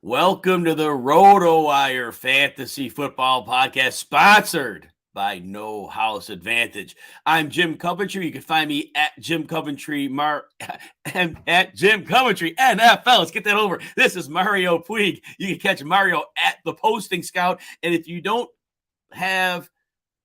Welcome to the RotoWire Fantasy Football Podcast, sponsored by No House Advantage. I'm Jim Coventry. You can find me at Jim Coventry and at Jim Coventry NFL. Let's get that over. This is Mario Puig. You can catch Mario at the Posting Scout. And if you don't have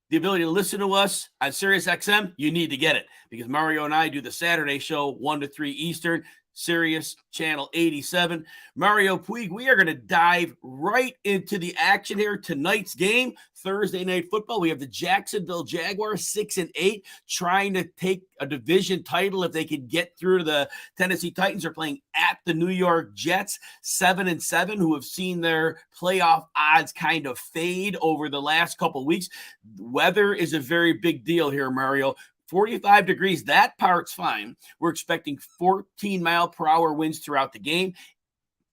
the ability to listen to us on SiriusXM, you need to get it because Mario and I do the Saturday show 1 to 3 Eastern. Sirius Channel 87. Mario Puig, we are going to dive right into the action here. Tonight's game, Thursday Night Football. We have the Jacksonville Jaguars, 6-8, trying to take a division title if they could get through to the Tennessee Titans. Are playing at the New York Jets, 7-7, who have seen their playoff odds kind of fade over the last couple of weeks. Weather is a very big deal here, Mario. 45 degrees, that part's fine. We're expecting 14-mile-per-hour winds throughout the game.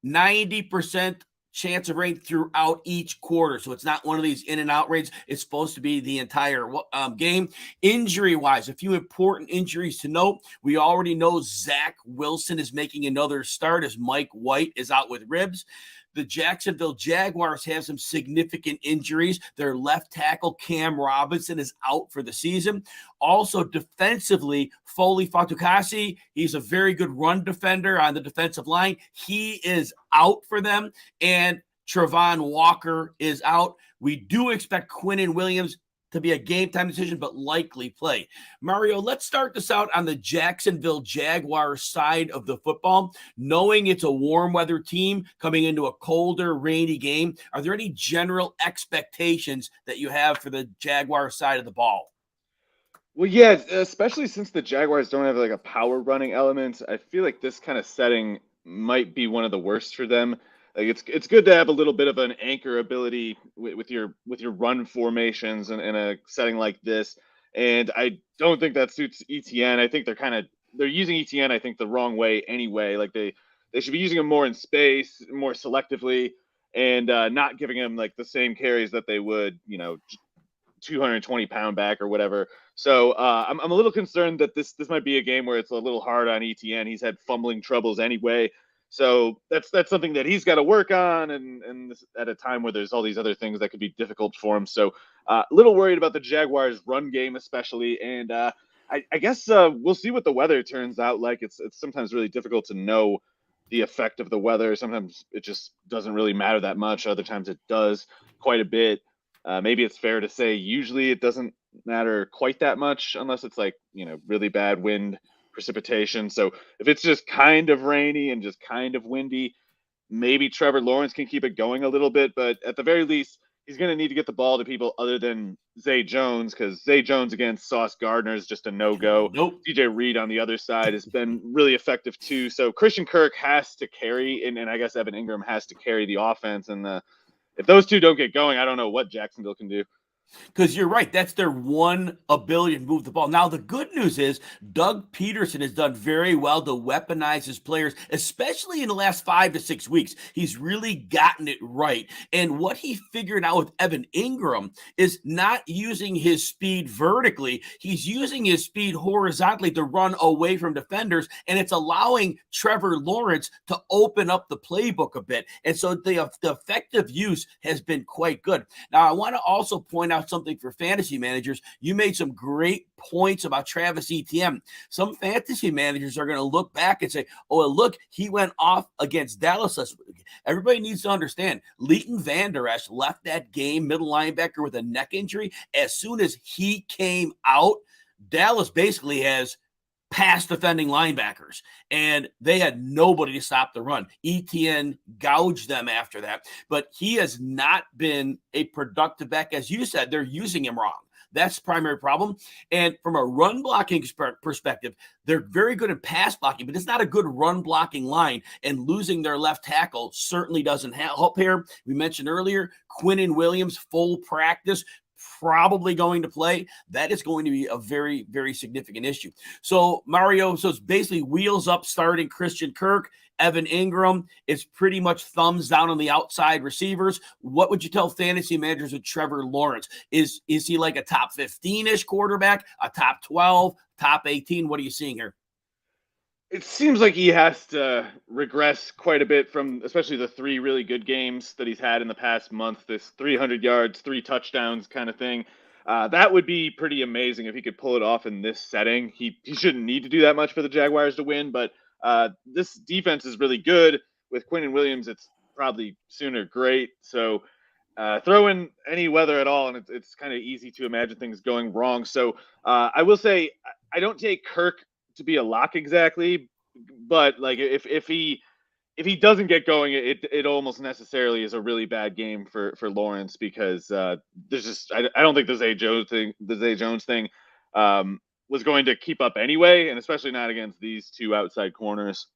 90% chance of rain throughout each quarter. So it's not one of these in-and-out rains. It's supposed to be the entire game. Injury-wise, a few important injuries to note. We already know Zach Wilson is making another start as Mike White is out with ribs. The Jacksonville Jaguars have some significant injuries. Their left tackle, Cam Robinson, is out for the season. Also, defensively, Foley Fatukasi, he's a very good run defender on the defensive line. He is out for them. And Travon Walker is out. We do expect Quinnen Williams to be a game-time decision, but likely play. Mario, let's start this out on the Jacksonville Jaguars side of the football. Knowing it's a warm-weather team coming into a colder, rainy game, are there any general expectations that you have for the Jaguars side of the ball? Well, yeah, especially since the Jaguars don't have like a power running element, I feel like this kind of setting might be one of the worst for them. Like it's good to have a little bit of an anchor ability with your run formations in a setting like this, and I don't think that suits ETN. I think they're using ETN, I think, the wrong way anyway. Like they should be using him more in space, more selectively, and not giving him like the same carries that they would, 220-pound back or whatever. So I'm a little concerned that this might be a game where it's a little hard on ETN. He's had fumbling troubles anyway. So that's something that he's got to work on, and this, at a time where there's all these other things that could be difficult for him. So a little worried about the Jaguars' run game, especially. And I guess we'll see what the weather turns out like. It's sometimes really difficult to know the effect of the weather. Sometimes it just doesn't really matter that much. Other times it does quite a bit. Maybe it's fair to say usually it doesn't matter quite that much unless it's like, really bad wind, precipitation. So if it's just kind of rainy and just kind of windy, maybe Trevor Lawrence can keep it going a little bit. But at the very least, he's going to need to get the ball to people other than Zay Jones, because Zay Jones against Sauce Gardner is just a no-go. Nope. DJ Reed on the other side has been really effective too. So Christian Kirk has to carry, and I guess Evan Ingram has to carry the offense. And if those two don't get going, I don't know what Jacksonville can do. Because you're right, that's their one ability to move the ball. Now, the good news is Doug Peterson has done very well to weaponize his players, especially in the last 5 to 6 weeks. He's really gotten it right. And what he figured out with Evan Ingram is not using his speed vertically. He's using his speed horizontally to run away from defenders, and it's allowing Trevor Lawrence to open up the playbook a bit. And so the effective use has been quite good. Now, I want to also point out something for fantasy managers. You made some great points about Travis Etienne. Some fantasy managers are going to look back and say, oh, look, he went off against Dallas last week. Everybody needs to understand, Leighton Vander Esch left that game, middle linebacker, with a neck injury. As soon as he came out, Dallas basically has pass defending linebackers, and they had nobody to stop the run. ETN gouged them after that, but he has not been a productive back. As you said, they're using him wrong. That's the primary problem. And from a run blocking perspective, they're very good at pass blocking, but it's not a good run blocking line, and losing their left tackle certainly doesn't help here. We mentioned earlier, Quinnen Williams, full practice, probably going to play. That is going to be a very, very significant issue. So Mario, so it's basically wheels up starting Christian Kirk, Evan Ingram. It's pretty much thumbs down on the outside receivers. What would you tell fantasy managers with Trevor Lawrence? Is he like a top 15-ish quarterback, a top 12, top 18? What are you seeing here? It seems like he has to regress quite a bit from especially the 3 really good games that he's had in the past month, this 300 yards, 3 touchdowns kind of thing. That would be pretty amazing if he could pull it off in this setting. He shouldn't need to do that much for the Jaguars to win, but this defense is really good. With Quinn and Williams, it's probably sooner great. So throw in any weather at all, and it's kind of easy to imagine things going wrong. So I will say I don't take Kirk to be a lock exactly, but like if he doesn't get going, it almost necessarily is a really bad game for Lawrence because there's just I don't think the Zay Jones thing was going to keep up anyway, and especially not against these 2 outside corners.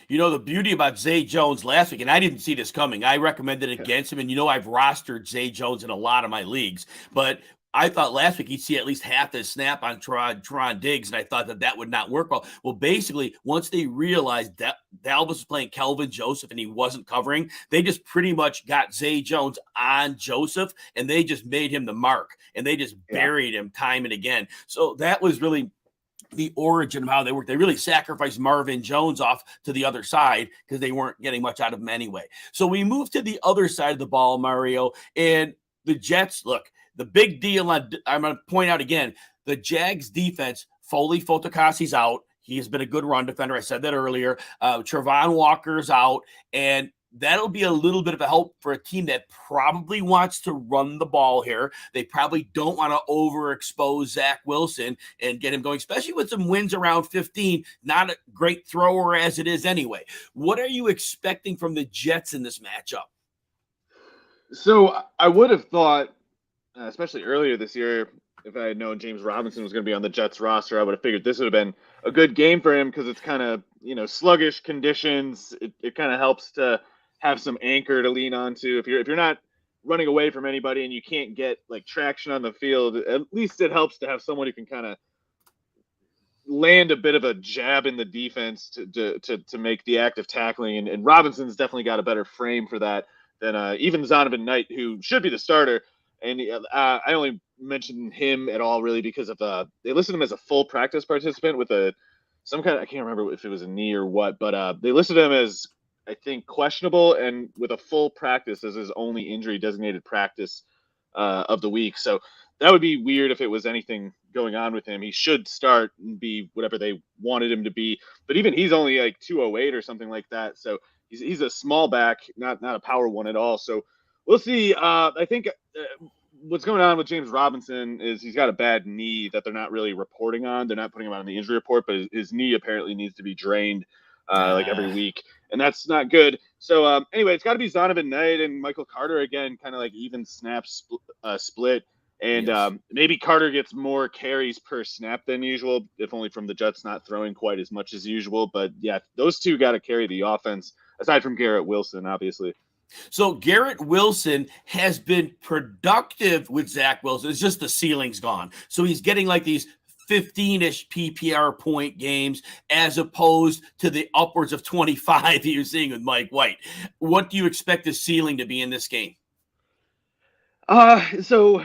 You know, the beauty about Zay Jones last week, and I didn't see this coming. I recommended against him, and I've rostered Zay Jones in a lot of my leagues, but I thought last week he'd see at least half his snap on Tron Diggs, and I thought that would not work well. Well, basically, once they realized that Dalvin was playing Kelvin Joseph and he wasn't covering, they just pretty much got Zay Jones on Joseph, and they just made him the mark, and they just buried him time and again. So that was really the origin of how they work. They really sacrificed Marvin Jones off to the other side because they weren't getting much out of him anyway. So we move to the other side of the ball, Mario, and the Jets. Look, the big deal I'm going to point out again, the Jags defense, Foley Fotakasi's out. He has been a good run defender. I said that earlier. Trevon Walker's out, and that'll be a little bit of a help for a team that probably wants to run the ball here. They probably don't want to overexpose Zach Wilson and get him going, especially with some wins around 15. Not a great thrower as it is anyway. What are you expecting from the Jets in this matchup? So I would have thought, especially earlier this year, if I had known James Robinson was going to be on the Jets roster, I would have figured this would have been a good game for him because it's kind of, sluggish conditions. It kind of helps to have some anchor to lean onto. If you're not running away from anybody and you can't get like traction on the field, at least it helps to have someone who can kind of land a bit of a jab in the defense to make the act of tackling. And Robinson's definitely got a better frame for that than even Zonovan Knight, who should be the starter. And I only mentioned him at all really because of they listed him as a full practice participant with some kind of, I can't remember if it was a knee or what, but they listed him as, I think, questionable and with a full practice as his only injury designated practice of the week. So that would be weird if it was anything going on with him. He should start and be whatever they wanted him to be. But even he's only like 208 or something like that. So he's a small back, not a power one at all. So we'll see. I think what's going on with James Robinson is he's got a bad knee that they're not really reporting on. They're not putting him on the injury report, but his knee apparently needs to be drained like every week, and that's not good. So anyway, it's got to be Zonovan Knight and Michael Carter again, kind of like even snap split. And maybe Carter gets more carries per snap than usual, if only from the Jets not throwing quite as much as usual. But yeah, those two got to carry the offense, aside from Garrett Wilson, obviously. So Garrett Wilson has been productive with Zach Wilson. It's just the ceiling's gone. So he's getting like these 15-ish PPR point games as opposed to the upwards of 25 you're seeing with Mike White. What do you expect the ceiling to be in this game? So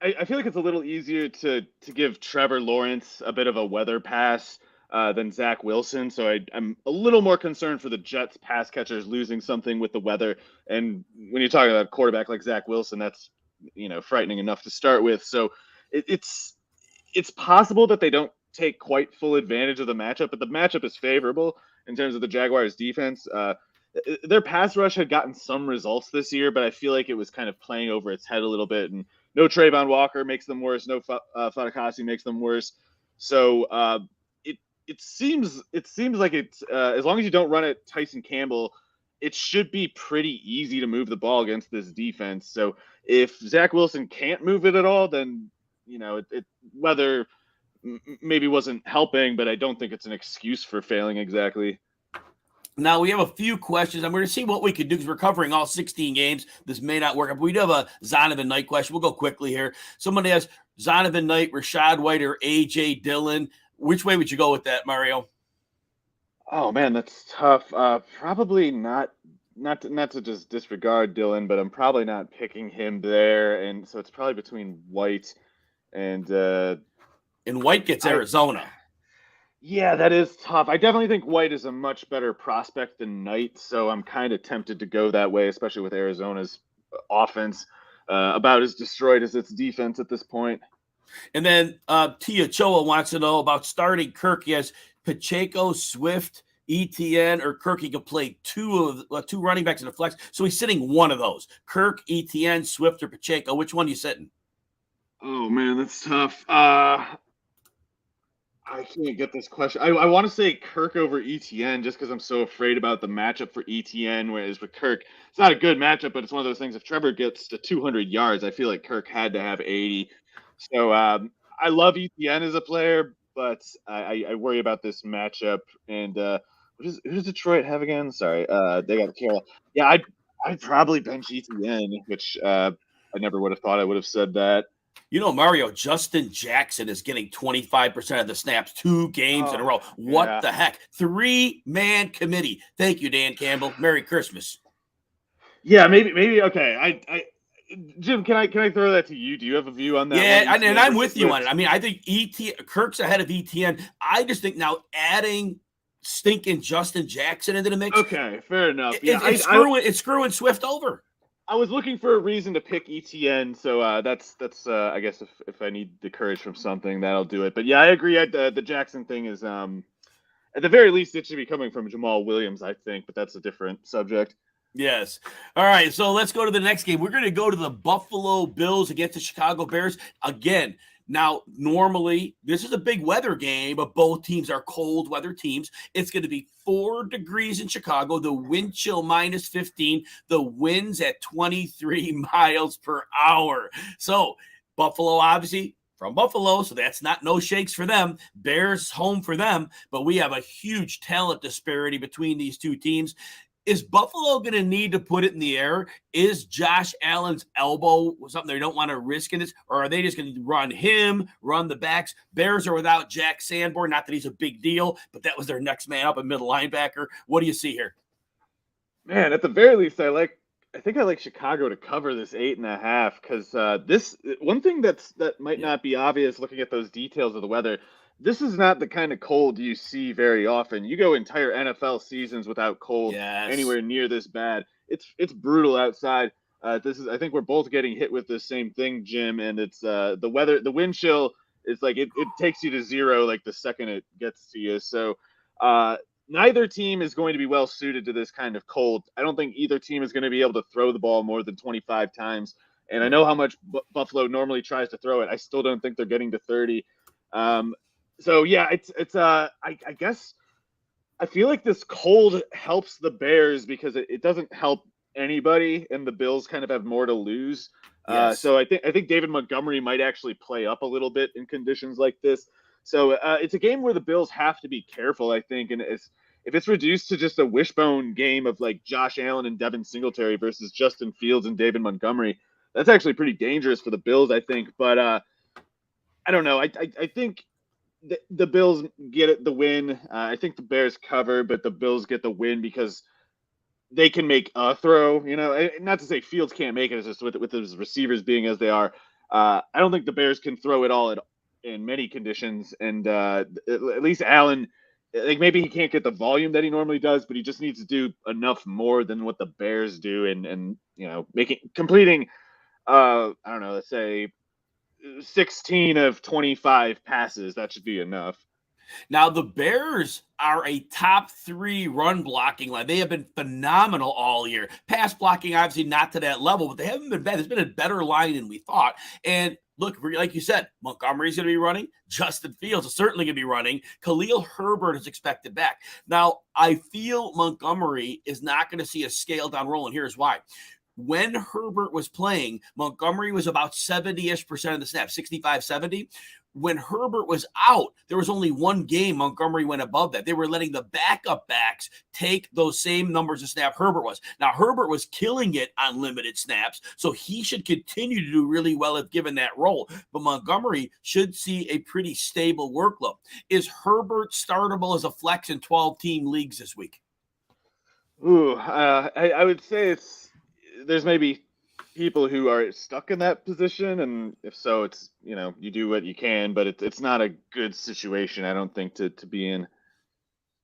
I feel like it's a little easier to give Trevor Lawrence a bit of a weather pass than Zach Wilson. So I'm a little more concerned for the Jets pass catchers losing something with the weather. And when you're talking about a quarterback like Zach Wilson, that's, frightening enough to start with. So it's possible that they don't take quite full advantage of the matchup, but the matchup is favorable in terms of the Jaguars defense. Their pass rush had gotten some results this year, but I feel like it was kind of playing over its head a little bit. And no Trayvon Walker makes them worse. No Fatukasi makes them worse. So it seems like it's as long as you don't run it Tyson Campbell, it should be pretty easy to move the ball against this defense. So if Zach Wilson can't move it at all, then weather maybe wasn't helping, but I don't think it's an excuse for failing exactly. Now, we have a few questions. I'm going to see what we can do because we're covering all 16 games. This may not work. But we do have a Zonovan Knight question. We'll go quickly here. Somebody has Zonovan Knight, Rachaad White, or A.J. Dillon. Which way would you go with that, Mario? Oh, man, that's tough. Probably not to just disregard Dillon, but I'm probably not picking him there. And so it's probably between White and White gets Arizona. Yeah, that is tough. I definitely think White is a much better prospect than Knight, so I'm kind of tempted to go that way, especially with Arizona's offense about as destroyed as its defense at this point. And then Tia Choa wants to know about starting Kirk. He has Pacheco, Swift, ETN, or Kirk. He could play two running backs in the flex. So he's sitting one of those. Kirk, ETN, Swift, or Pacheco. Which one are you sitting? Oh man, that's tough. I can't get this question. I want to say Kirk over ETN just because I'm so afraid about the matchup for ETN. Whereas with Kirk, it's not a good matchup, but it's one of those things. If Trevor gets to 200 yards, I feel like Kirk had to have 80. So I love ETN as a player, but I worry about this matchup. And who does Detroit have again? Sorry, they got Carroll. Yeah, I'd probably bench ETN, which I never would have thought I would have said that. You know, Mario, Justin Jackson is getting 25% of the snaps 2 games in a row. What the heck? 3-man committee. Thank you, Dan Campbell. Merry Christmas. Yeah, maybe. Okay, Jim, can I throw that to you? Do you have a view on that? Yeah, and I'm with you on it. I mean, I think Kirk's ahead of ETN. I just think now adding stinking Justin Jackson into the mix. Okay, fair enough. It's screwing Swift over. I was looking for a reason to pick ETN, so that's I guess if I need the courage from something, that'll do it. But yeah, I agree. The Jackson thing is at the very least it should be coming from Jamal Williams, I think, but that's a different subject. Yes. All right, so let's go to the next game. We're going to go to the Buffalo Bills against the Chicago Bears. Again, now, normally, this is a big weather game, but both teams are cold weather teams. It's going to be 4 degrees in Chicago, the wind chill minus 15, the winds at 23 miles per hour. So, Buffalo, obviously, from Buffalo, so that's not no shakes for them. Bears home for them, but we have a huge talent disparity between these two teams. Is Buffalo going to need to put it in the air? Is Josh Allen's elbow something they don't want to risk in this? Or are they just going to run him, run the backs? Bears are without Jack Sanborn. Not that he's a big deal, but that was their next man up, a middle linebacker. What do you see here? Man, at the very least, I think I like Chicago to cover this 8.5 because this one thing that might not be obvious looking at those details of the weather. This is not the kind of cold you see very often. You go entire NFL seasons without cold anywhere near this bad. It's brutal outside. I think we're both getting hit with the same thing, Jim. And it's the weather, the wind chill. It's like it takes you to zero like the second it gets to you. So neither team is going to be well suited to this kind of cold. I don't think either team is going to be able to throw the ball more than 25 times. And I know how much Buffalo normally tries to throw it. I still don't think they're getting to 30. So yeah, I guess I feel like this cold helps the Bears because it doesn't help anybody, and the Bills kind of have more to lose. So I think David Montgomery might actually play up a little bit in conditions like this. So it's a game where the Bills have to be careful, I think, and if it's reduced to just a wishbone game of like Josh Allen and Devin Singletary versus Justin Fields and David Montgomery, that's actually pretty dangerous for the Bills, I think. But I don't know. I think the Bills get the win. I think the Bears cover, but the Bills get the win because they can make a throw. You know, not to say Fields can't make it. It's just with his receivers being as they are. I don't think the Bears can throw it all in many conditions. And at least Allen, like maybe he can't get the volume that he normally does, but he just needs to do enough more than what the Bears do, and you know, completing. I don't know. Let's say 16 of 25 passes. That should be enough. Now, the Bears are a top 3 run blocking line. They have been phenomenal all year. Pass blocking, obviously, not to that level, but they haven't been bad. It's been a better line than we thought. And look, like you said, Montgomery's going to be running. Justin Fields is certainly going to be running. Khalil Herbert is expected back. Now, I feel Montgomery is not going to see a scaled down role, and here's why. When Herbert was playing, Montgomery was about 70-ish% of the snaps, 65, 70. When Herbert was out, there was only one game Montgomery went above that. They were letting the backup backs take those same numbers of snap Herbert was. Now, Herbert was killing it on limited snaps, so he should continue to do really well if given that role. But Montgomery should see a pretty stable workload. Is Herbert startable as a flex in 12-team leagues this week? Ooh, I would say there's maybe people who are stuck in that position, and if so, it's you do what you can, but it's not a good situation, I don't think, to be in.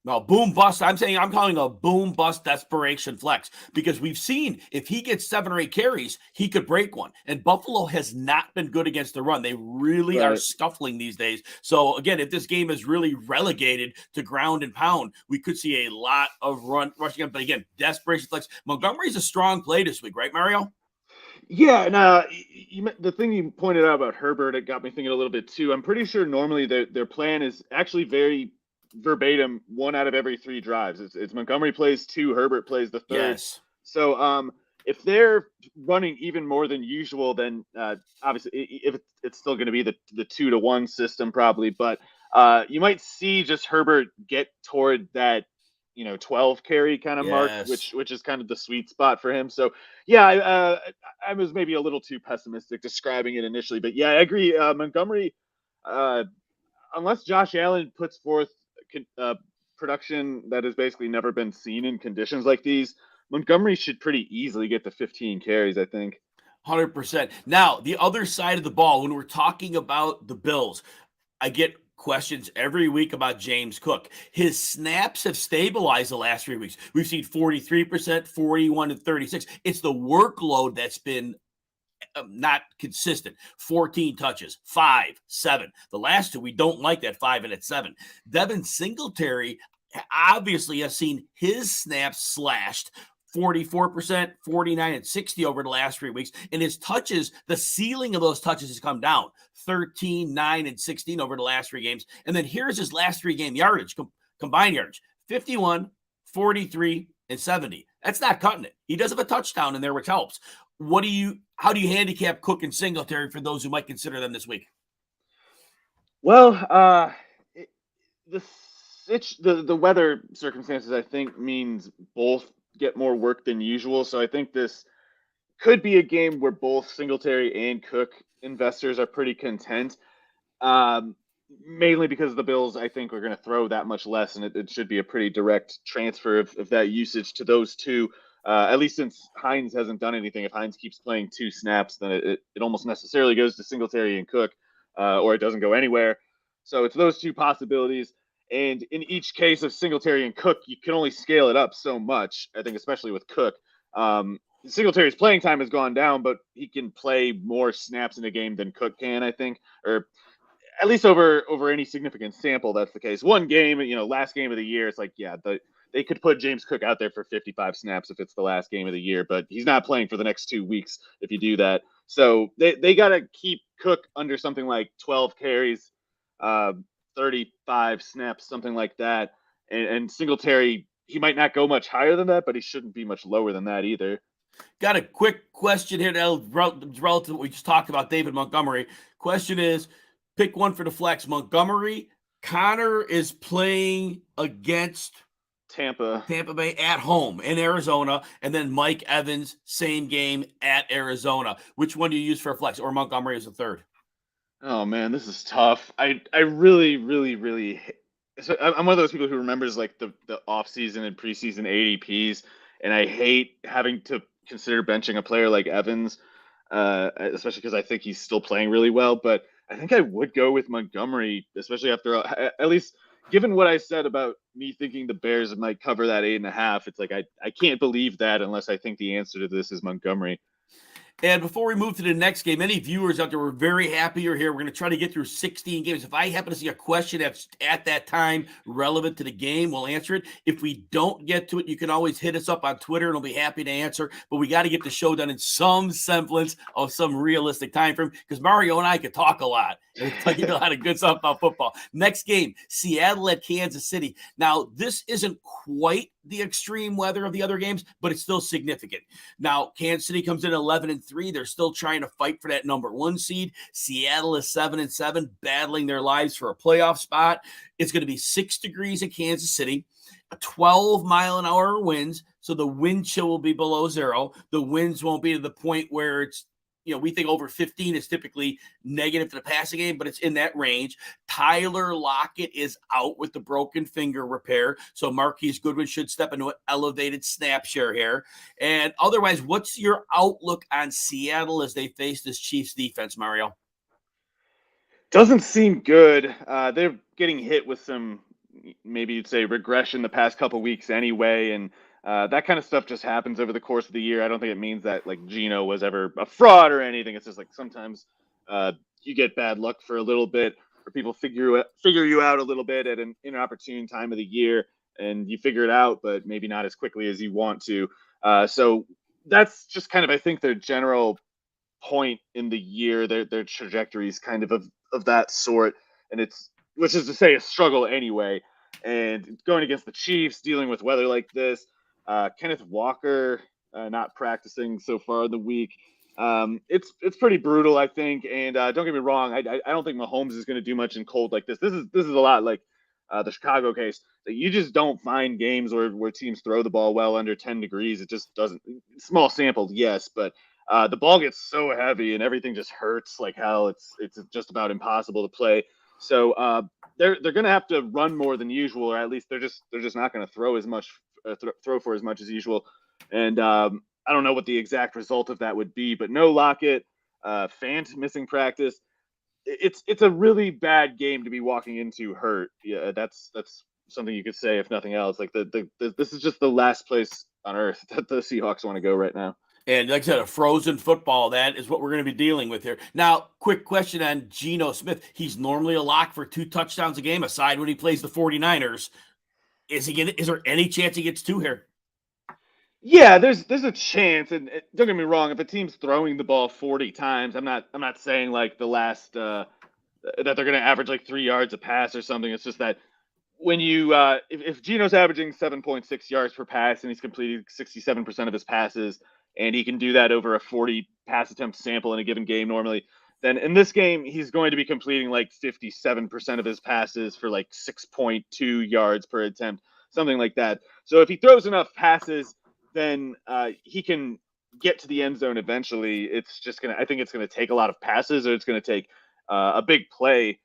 No, boom bust. I'm calling a boom bust desperation flex because we've seen if he gets 7 or 8 carries, he could break one. And Buffalo has not been good against the run. They really are Right. scuffling these days. So again, if this game is really relegated to ground and pound, we could see a lot of rushing up. But again, desperation flex. Montgomery's a strong play this week, right, Mario? Yeah, and the thing you pointed out about Herbert, it got me thinking a little bit too. I'm pretty sure normally their plan is actually very verbatim, 1 out of every 3 drives. It's Montgomery plays 2, Herbert plays the third. Yes. So if they're running even more than usual, then obviously if it's still going to be the 2-to-1 system probably, but you might see just Herbert get toward that 12 carry kind of mark, Yes. which is kind of the sweet spot for him. So yeah, I was maybe a little too pessimistic describing it initially, but yeah, I agree. Montgomery, uh, unless Josh Allen puts forth production that has basically never been seen in conditions like these, Montgomery should pretty easily get to 15 carries, I think. 100%. Now, the other side of the ball, when we're talking about the Bills, I get questions every week about James Cook. His snaps have stabilized the last 3 weeks. We've seen 43%, 41, and 36. It's the workload that's been not consistent. 14 touches, 5, 7. The last 2, we don't like that 5 and at 7. Devin Singletary obviously has seen his snaps slashed 44%, 49, and 60 over the last 3 weeks. And his touches, the ceiling of those touches has come down 13, 9, and 16 over the last 3 games. And then here's his last 3 game yardage, combined yardage 51, 43, and 70. That's not cutting it. He does have a touchdown in there, which helps. How do you handicap Cook and Singletary for those who might consider them this week? Well, the weather circumstances, I think, means both get more work than usual. So I think this could be a game where both Singletary and Cook investors are pretty content. Mainly because the Bills, I think, are going to throw that much less, and it should be a pretty direct transfer of that usage to those two. At least since Hines hasn't done anything. If Hines keeps playing 2 snaps, then it almost necessarily goes to Singletary and Cook, or it doesn't go anywhere. So it's those 2 possibilities. And in each case of Singletary and Cook, you can only scale it up so much, I think, especially with Cook. Singletary's playing time has gone down, but he can play more snaps in a game than Cook can, I think, or at least over any significant sample. That's the case. One game, last game of the year, it's like, yeah, they could put James Cook out there for 55 snaps if it's the last game of the year, but he's not playing for the next 2 weeks if you do that. So they got to keep Cook under something like 12 carries, 35 snaps, something like that. And Singletary, he might not go much higher than that, but he shouldn't be much lower than that either. Got a quick question here relative to what we just talked about, David Montgomery. Question is, pick one for the flex. Montgomery, Connor is playing against Tampa Bay at home in Arizona, and then Mike Evans, same game at Arizona. Which one do you use for a flex, or Montgomery as a third? Oh man, this is tough. I really, really, really. So I'm one of those people who remembers like the off season and preseason ADPs, and I hate having to consider benching a player like Evans, especially because I think he's still playing really well. But I think I would go with Montgomery, especially after at least given what I said about me thinking the Bears might cover that 8.5. It's like I can't believe that unless I think the answer to this is Montgomery. And before we move to the next game, any viewers out there, we're very happy you're here. We're going to try to get through 16 games. If I happen to see a question that's at that time relevant to the game, we'll answer it. If we don't get to it, you can always hit us up on Twitter, and we'll be happy to answer. But we got to get the show done in some semblance of some realistic time frame, because Mario and I could talk a lot and tell you a lot of good stuff about football. Next game, Seattle at Kansas City. Now, this isn't quite the extreme weather of the other games, but it's still significant. Now, Kansas City comes in 11-3. They're still trying to fight for that number 1 seed. Seattle is 7-7, battling their lives for a playoff spot. It's going to be 6 degrees in Kansas City, 12-mile-an-hour winds, so the wind chill will be below 0. The winds won't be to the point where it's we think over 15 is typically negative to the passing game, but it's in that range. Tyler Lockett is out with the broken finger repair, so Marquise Goodwin should step into an elevated snap share here. And otherwise, what's your outlook on Seattle as they face this Chiefs defense, Mario? Doesn't seem good. They're getting hit with some, maybe you'd say, regression the past couple weeks anyway, and that kind of stuff just happens over the course of the year. I don't think it means that like Geno was ever a fraud or anything. It's just like sometimes you get bad luck for a little bit, or people figure you out a little bit at an inopportune time of the year, and you figure it out, but maybe not as quickly as you want to. So that's just kind of, I think, their general point in the year. Their trajectory is kind of that sort, and it's, which is to say, a struggle anyway. And going against the Chiefs, dealing with weather like this, Kenneth Walker not practicing so far in the week. It's pretty brutal, I think. And don't get me wrong, I don't think Mahomes is going to do much in cold like this. This is a lot like the Chicago case. That you just don't find games where teams throw the ball well under 10 degrees. It just doesn't. Small sample, yes, but the ball gets so heavy and everything just hurts like hell. It's just about impossible to play. So they're going to have to run more than usual, or at least they're just not going to throw as much. Throw for as much as usual, and I don't know what the exact result of that would be, but no Lockett, Fant missing practice. It's a really bad game to be walking into hurt. Yeah, that's something you could say if nothing else. Like this is just the last place on earth that the Seahawks want to go right now. And like I said, a frozen football, that is what we're going to be dealing with here. Now, quick question on Geno Smith. He's normally a lock for 2 touchdowns a game, aside when he plays the 49ers. Is there any chance he gets 2 here? Yeah, there's a chance, and don't get me wrong. If a team's throwing the ball 40 times, I'm not saying like the last that they're going to average like 3 yards a pass or something. It's just that when you if Geno's averaging 7.6 yards per pass and he's completing 67% of his passes, and he can do that over a 40 pass attempt sample in a given game normally, then in this game he's going to be completing like 57% of his passes for like 6.2 yards per attempt, something like that. So if he throws enough passes, then he can get to the end zone eventually. It's just I think it's gonna take a lot of passes, or it's gonna take a big play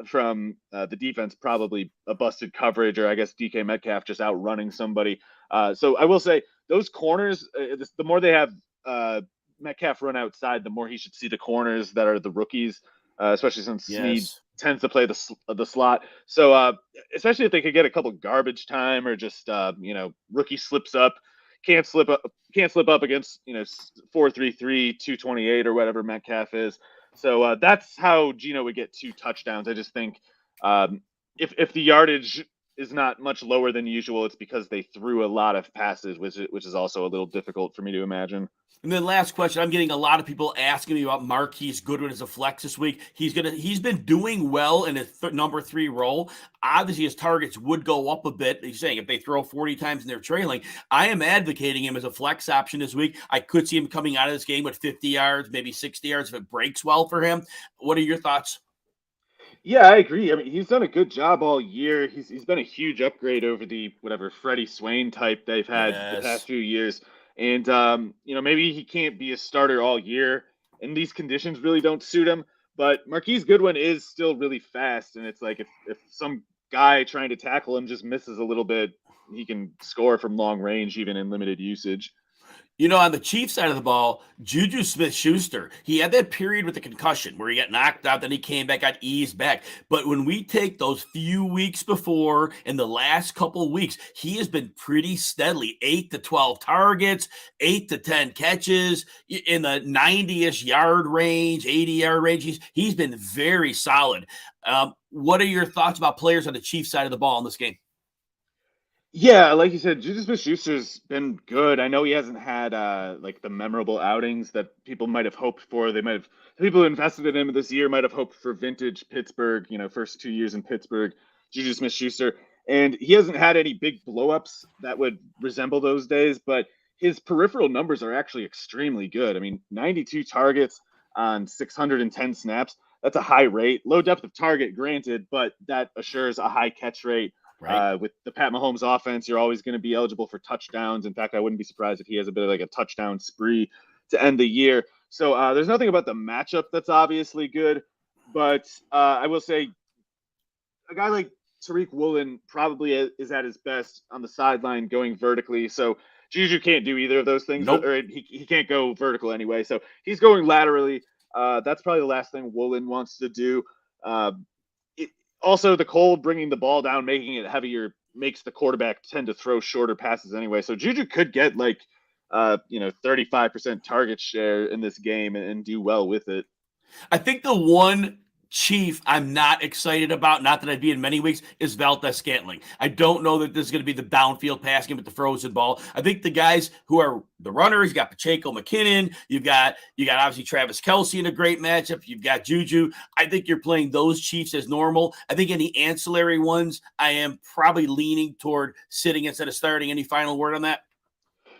from the defense, probably a busted coverage, or I guess DK Metcalf just outrunning somebody. So I will say those corners, the more they have Metcalf run outside, the more he should see the corners that are the rookies, especially since Snead tends to play the slot. So especially if they could get a couple garbage time, or just rookie slips up, can't slip up against 4.33, 228 or whatever Metcalf is. So that's how Geno would get 2 touchdowns. I just think if the yardage is not much lower than usual, it's because they threw a lot of passes, which is also a little difficult for me to imagine. And then last question, I'm getting a lot of people asking me about Marquise Goodwin as a flex this week. He's been doing well in his number 3 role. Obviously, his targets would go up a bit. He's saying if they throw 40 times and they're trailing, I am advocating him as a flex option this week. I could see him coming out of this game with 50 yards, maybe 60 yards if it breaks well for him. What are your thoughts? Yeah, I agree. I mean, he's done a good job all year. He's been a huge upgrade over the whatever Freddie Swain type they've had the past few years. And maybe he can't be a starter all year, and these conditions really don't suit him. But Marquise Goodwin is still really fast, and it's like if some guy trying to tackle him just misses a little bit, he can score from long range, even in limited usage. On the Chiefs side of the ball, Juju Smith-Schuster, he had that period with the concussion where he got knocked out, then he came back, got eased back. But when we take those few weeks before and the last couple of weeks, he has been pretty steadily 8 to 12 targets, 8 to 10 catches in the 90-ish yard range, 80-yard range. He's been very solid. What are your thoughts about players on the Chiefs side of the ball in this game? Yeah, like you said, Juju Smith-Schuster's been good. I know he hasn't had like the memorable outings that people might have hoped for. People who invested in him this year might have hoped for vintage Pittsburgh, first 2 years in Pittsburgh, Juju Smith-Schuster. And he hasn't had any big blowups that would resemble those days, but his peripheral numbers are actually extremely good. I mean, 92 targets on 610 snaps. That's a high rate. Low depth of target, granted, but that assures a high catch rate. Right. With the Pat Mahomes offense, you're always going to be eligible for touchdowns. In fact, I wouldn't be surprised if he has a bit of like a touchdown spree to end the year. So there's nothing about the matchup that's obviously good, but I will say a guy like Tariq Woolen probably is at his best on the sideline going vertically. So Juju can't do either of those things, Nope. or he can't go vertical anyway. So he's going laterally. That's probably the last thing Woolen wants to do. Uh, Also, the cold bringing the ball down, making it heavier, makes the quarterback tend to throw shorter passes anyway. So Juju could get 35% target share in this game and do well with it. I think the one Chief I'm not excited about, not that I'd be in many weeks, is Valdez-Scantling. I don't know that this is going to be the downfield pass game with the frozen ball. I think the guys who are the runners, you got Pacheco, McKinnon, you got obviously Travis Kelce in a great matchup. You've got Juju. I think you're playing those Chiefs as normal. I think any ancillary ones, I am probably leaning toward sitting instead of starting. Any final word on that?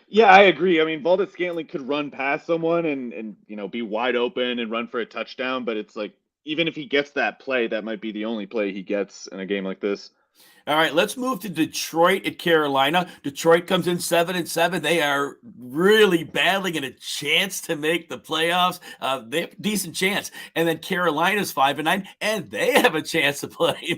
Yeah, I agree. I mean, Valdez-Scantling could run past someone and be wide open and run for a touchdown, but it's like even if he gets that play, that might be the only play he gets in a game like this. All right, let's move to Detroit at Carolina. Detroit comes in 7-7. They are really battling in a chance to make the playoffs. They have a decent chance. And then Carolina's 5-9, and they have a chance to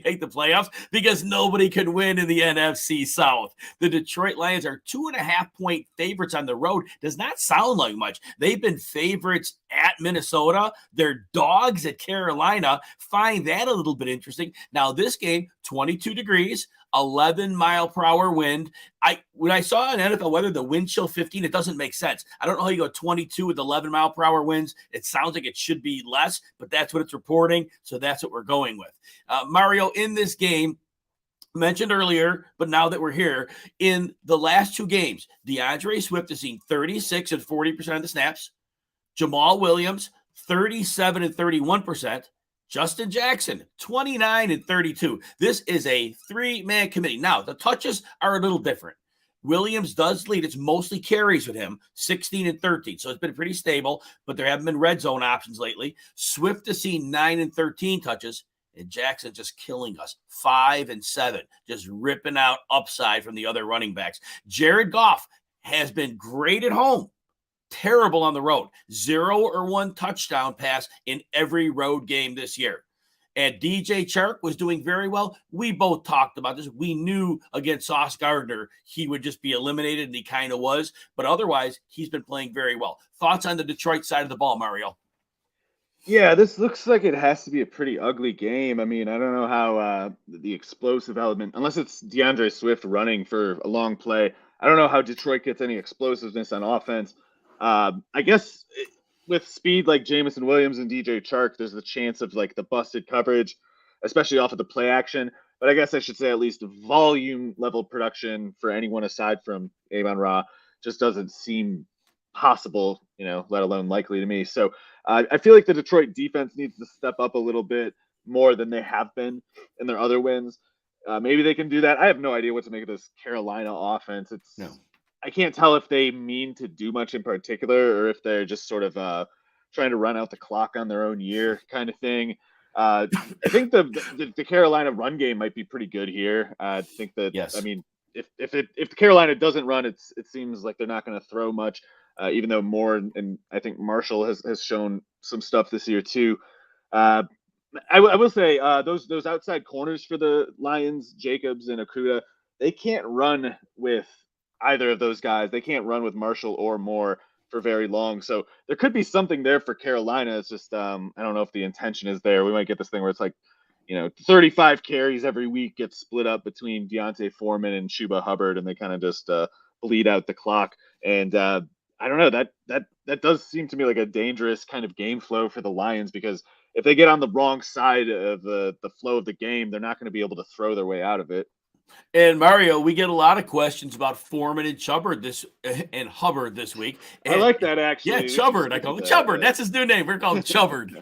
make the playoffs because nobody can win in the NFC South. The Detroit Lions are 2.5-point favorites on the road. Does not sound like much. They've been favorites at Minnesota. They're dogs at Carolina. Find that a little bit interesting. Now, this game, 22 degrees, 11-mile-per-hour wind. When I saw on NFL weather the wind chill 15, it doesn't make sense. I don't know how you go 22 with 11-mile-per-hour winds. It sounds like it should be less, but that's what it's reporting, so that's what we're going with. Mario, in this game, mentioned earlier, but now that we're here, in the last two games, DeAndre Swift has seen 36 and 40% of the snaps. Jamal Williams, 37 and 31%. Justin Jackson, 29 and 32. This is a three-man committee. Now, the touches are a little different. Williams does lead. It's mostly carries with him, 16 and 13. So it's been pretty stable, but there haven't been red zone options lately. Swift has seen 9 and 13 touches, and Jackson just killing us, 5 and 7, just ripping out upside from the other running backs. Jared Goff has been great at home. Terrible on the road. 0 or 1 touchdown pass in every road game this year. And DJ Chark was doing very well. We both talked about this. We knew against Sauce Gardner he would just be eliminated, and he kind of was. But otherwise, he's been playing very well. Thoughts on the Detroit side of the ball, Mario? Yeah, this looks like it has to be a pretty ugly game. I mean, I don't know how the explosive element, unless it's DeAndre Swift running for a long play, I don't know how Detroit gets any explosiveness on offense. I guess with speed like Jamison Williams and DJ Chark, there's the chance of like the busted coverage, especially off of the play action. But I guess I should say at least volume level production for anyone aside from Amon-Ra just doesn't seem possible, let alone likely to me. So I feel like the Detroit defense needs to step up a little bit more than they have been in their other wins. Maybe they can do that. I have no idea what to make of this Carolina offense. I can't tell if they mean to do much in particular or if they're just sort of trying to run out the clock on their own year kind of thing. I think the Carolina run game might be pretty good here. I think that, yes. I mean, if the Carolina doesn't run, it seems like they're not going to throw much, even though Moore and I think Marshall has shown some stuff this year too. I will say those outside corners for the Lions, Jacobs and Okudah, they can't run with either of those guys. They can't run with Marshall or Moore for very long. So there could be something there for Carolina. It's just I don't know if the intention is there. We might get this thing where it's like, 35 carries every week gets split up between Deontay Foreman and Chuba Hubbard, and they kind of just bleed out the clock. And I don't know, that does seem to me like a dangerous kind of game flow for the Lions, because if they get on the wrong side of the flow of the game, they're not going to be able to throw their way out of it. And Mario, we get a lot of questions about Foreman and Hubbard this week. And, I like that, actually. Yeah, Chubbard. I call him Chubbard. That's his new name. We're calling Chubbard.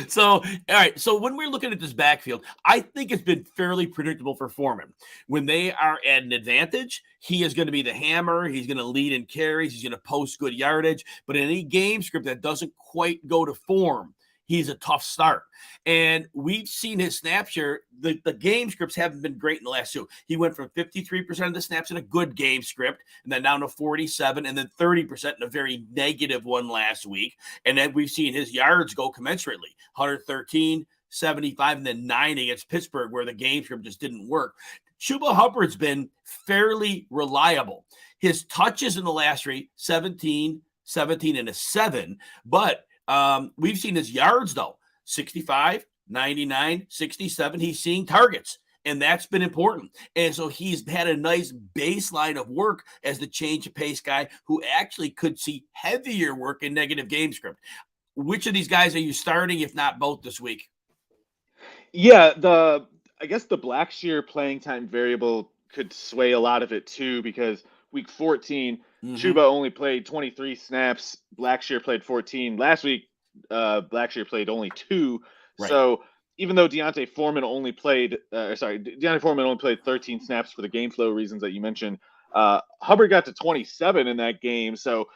So, all right. So when we're looking at this backfield, I think it's been fairly predictable for Foreman. When they are at an advantage, he is going to be the hammer. He's going to lead in carries. He's going to post good yardage. But in any game script that doesn't quite go to form, he's a tough start. And we've seen his snap share. The game scripts haven't been great in the last two. He went from 53% of the snaps in a good game script, and then down to 47, and then 30% in a very negative one last week. And then we've seen his yards go commensurately, 113, 75, and then 9 against Pittsburgh, where the game script just didn't work. Chuba Hubbard's been fairly reliable. His touches in the last 3, 17, and a 7. But we've seen his yards, though, 65, 99, 67. He's seeing targets, and that's been important. And so he's had a nice baseline of work as the change of pace guy who actually could see heavier work in negative game script. Which of these guys are you starting, if not both, this week? Yeah, I guess the Blackshear playing time variable could sway a lot of it too, because week 14, Chuba only played 23 snaps. Blackshear played 14. Last week, Blackshear played only 2. Right. So even though Deontay Foreman only played 13 snaps for the game flow reasons that you mentioned, Hubbard got to 27 in that game. So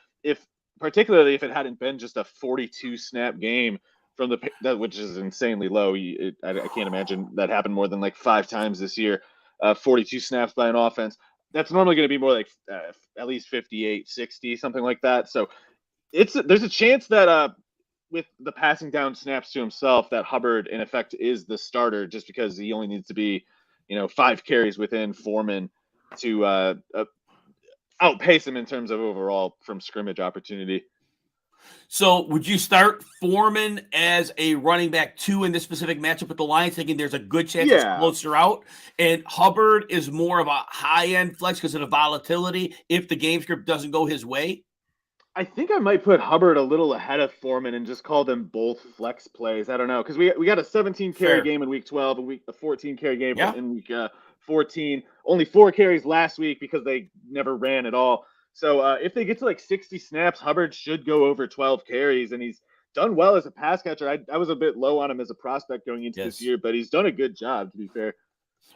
particularly if it hadn't been just a 42 snap game from which is insanely low. I can't imagine that happened more than like 5 times this year. 42 snaps by an offense. That's normally going to be more like at least 58, 60, something like that. So there's a chance that with the passing down snaps to himself, that Hubbard in effect is the starter, just because he only needs to be, 5 carries within Foreman to outpace him in terms of overall from scrimmage opportunity. So would you start Foreman as a running back 2 in this specific matchup with the Lions, thinking there's a good chance it's closer out? And Hubbard is more of a high-end flex because of the volatility if the game script doesn't go his way? I think I might put Hubbard a little ahead of Foreman and just call them both flex plays. I don't know, because we got a 17-carry game in week 12, a 14-carry game in week 14. Only 4 carries last week because they never ran at all. So if they get to like 60 snaps, Hubbard should go over 12 carries, and he's done well as a pass catcher. I was a bit low on him as a prospect going into this year, but he's done a good job, to be fair.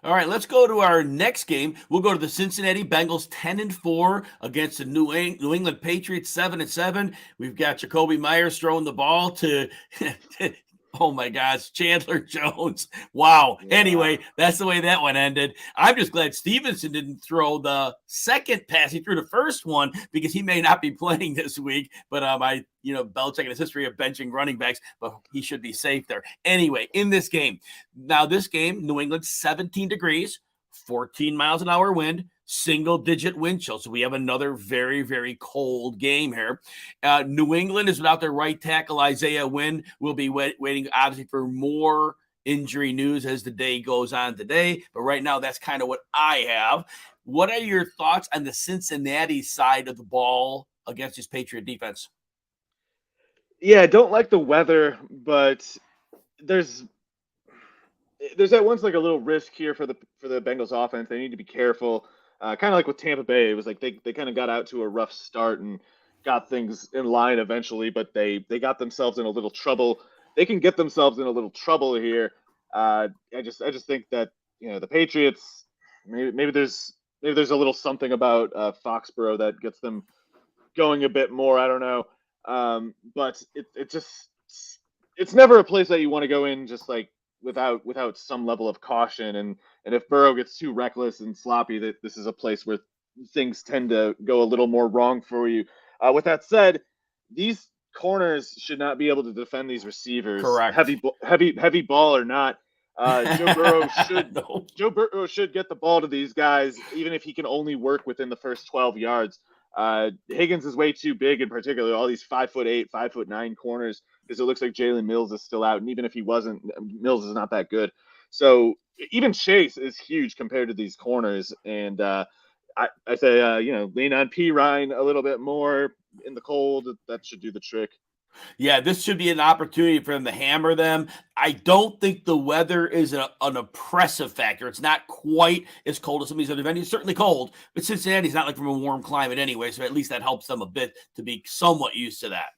All right, let's go to our next game. We'll go to the Cincinnati Bengals 10-4 against the New England Patriots 7-7. We've got Jacoby Myers throwing the ball to oh my gosh, Chandler Jones. Wow. Yeah. Anyway, that's the way that one ended. I'm just glad Stevenson didn't throw the second pass. He threw the first one because he may not be playing this week. But Belichick and his history of benching running backs, but he should be safe there. Anyway, in this game, New England 17 degrees, 14 miles an hour wind, single-digit wind chill. So we have another very, very cold game here. New England is without their right tackle, Isaiah Wynn. We'll be waiting, obviously, for more injury news as the day goes on today. But right now, that's kind of what I have. What are your thoughts on the Cincinnati side of the ball against this Patriot defense? Yeah, I don't like the weather, but there's at once like a little risk here for the Bengals offense. They need to be careful. Kind of like with Tampa Bay, it was like they kind of got out to a rough start and got things in line eventually, but they got themselves in a little trouble. They can get themselves in a little trouble here. I just think that the Patriots, maybe there's a little something about Foxborough that gets them going a bit more. I don't know, but it's never a place that you want to go in just like without some level of caution, and if Burrow gets too reckless and sloppy, that this is a place where things tend to go a little more wrong for you. With that said, these corners should not be able to defend these receivers. Correct. Heavy ball or not. Joe Burrow should get the ball to these guys, even if he can only work within the first 12 yards. Higgins is way too big, in particular, all these 5'8", 5'9" corners, because it looks like Jalen Mills is still out. And even if he wasn't, Mills is not that good. So even Chase is huge compared to these corners. And I say, lean on P. Ryan a little bit more in the cold. That should do the trick. Yeah, this should be an opportunity for them to hammer them. I don't think the weather is an oppressive factor. It's not quite as cold as some of these other venues. It's certainly cold, but Cincinnati's not like from a warm climate anyway, so at least that helps them a bit to be somewhat used to that.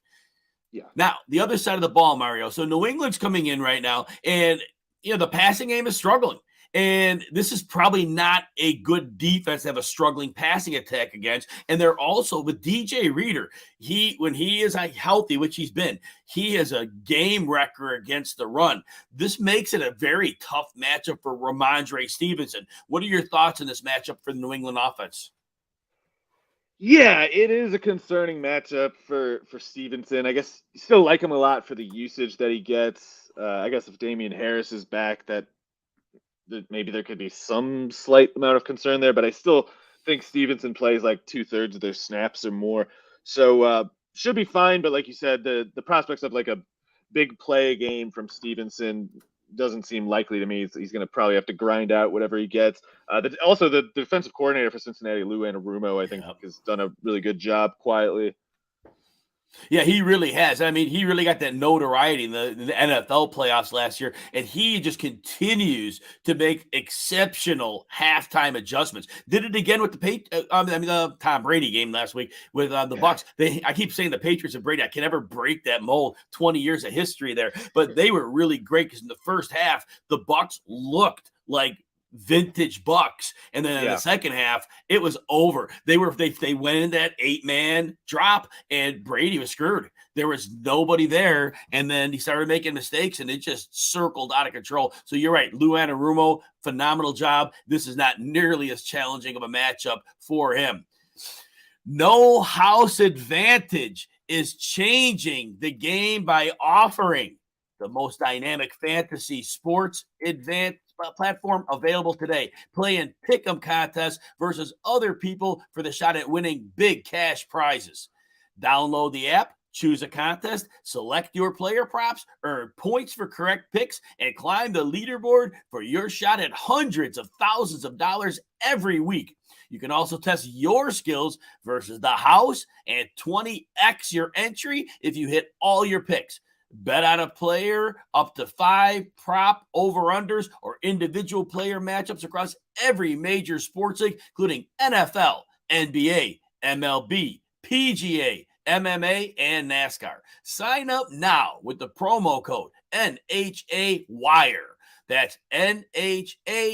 Yeah. Now, the other side of the ball, Mario. So New England's coming in right now, and the passing game is struggling. And this is probably not a good defense to have a struggling passing attack against. And they're also with DJ Reader. When he is healthy, which he's been, he has a game record against the run. This makes it a very tough matchup for Ramondre Stevenson. What are your thoughts on this matchup for the New England offense? Yeah, it is a concerning matchup for Stevenson. I guess you still like him a lot for the usage that he gets. I guess if Damian Harris is back, that maybe there could be some slight amount of concern there, but I still think Stevenson plays like 2/3 of their snaps or more. So should be fine. But like you said, the prospects of like a big play game from Stevenson doesn't seem likely to me. He's going to probably have to grind out whatever he gets. Also, the defensive coordinator for Cincinnati, Lou Anarumo, I think has done a really good job quietly. Yeah, he really has. I mean, he really got that notoriety in the NFL playoffs last year, and he just continues to make exceptional halftime adjustments. Did it again with the Tom Brady game last week with the Bucs. I keep saying the Patriots and Brady. I can never break that mold. 20 years of history there, but they were really great because in the first half, the Bucs looked like vintage Bucks, and then in the second half it was over. They went in that 8-man drop and Brady was screwed. There was nobody there, and then he started making mistakes and it just circled out of control. So you're right, Lou Anarumo, phenomenal job. This is not nearly as challenging of a matchup for him. No House Advantage is changing the game by offering the most dynamic fantasy sports platform available today. Play in pick'em contests versus other people for the shot at winning big cash prizes. Download the app, choose a contest, select your player props, earn points for correct picks, and climb the leaderboard for your shot at hundreds of thousands of dollars every week. You can also test your skills versus the house and 20x your entry if you hit all your picks. Bet on a player up to 5 prop over-unders or individual player matchups across every major sports league, including NFL, NBA, MLB, PGA, MMA, and NASCAR. Sign up now with the promo code NHAWIRE. That's NHAWIRE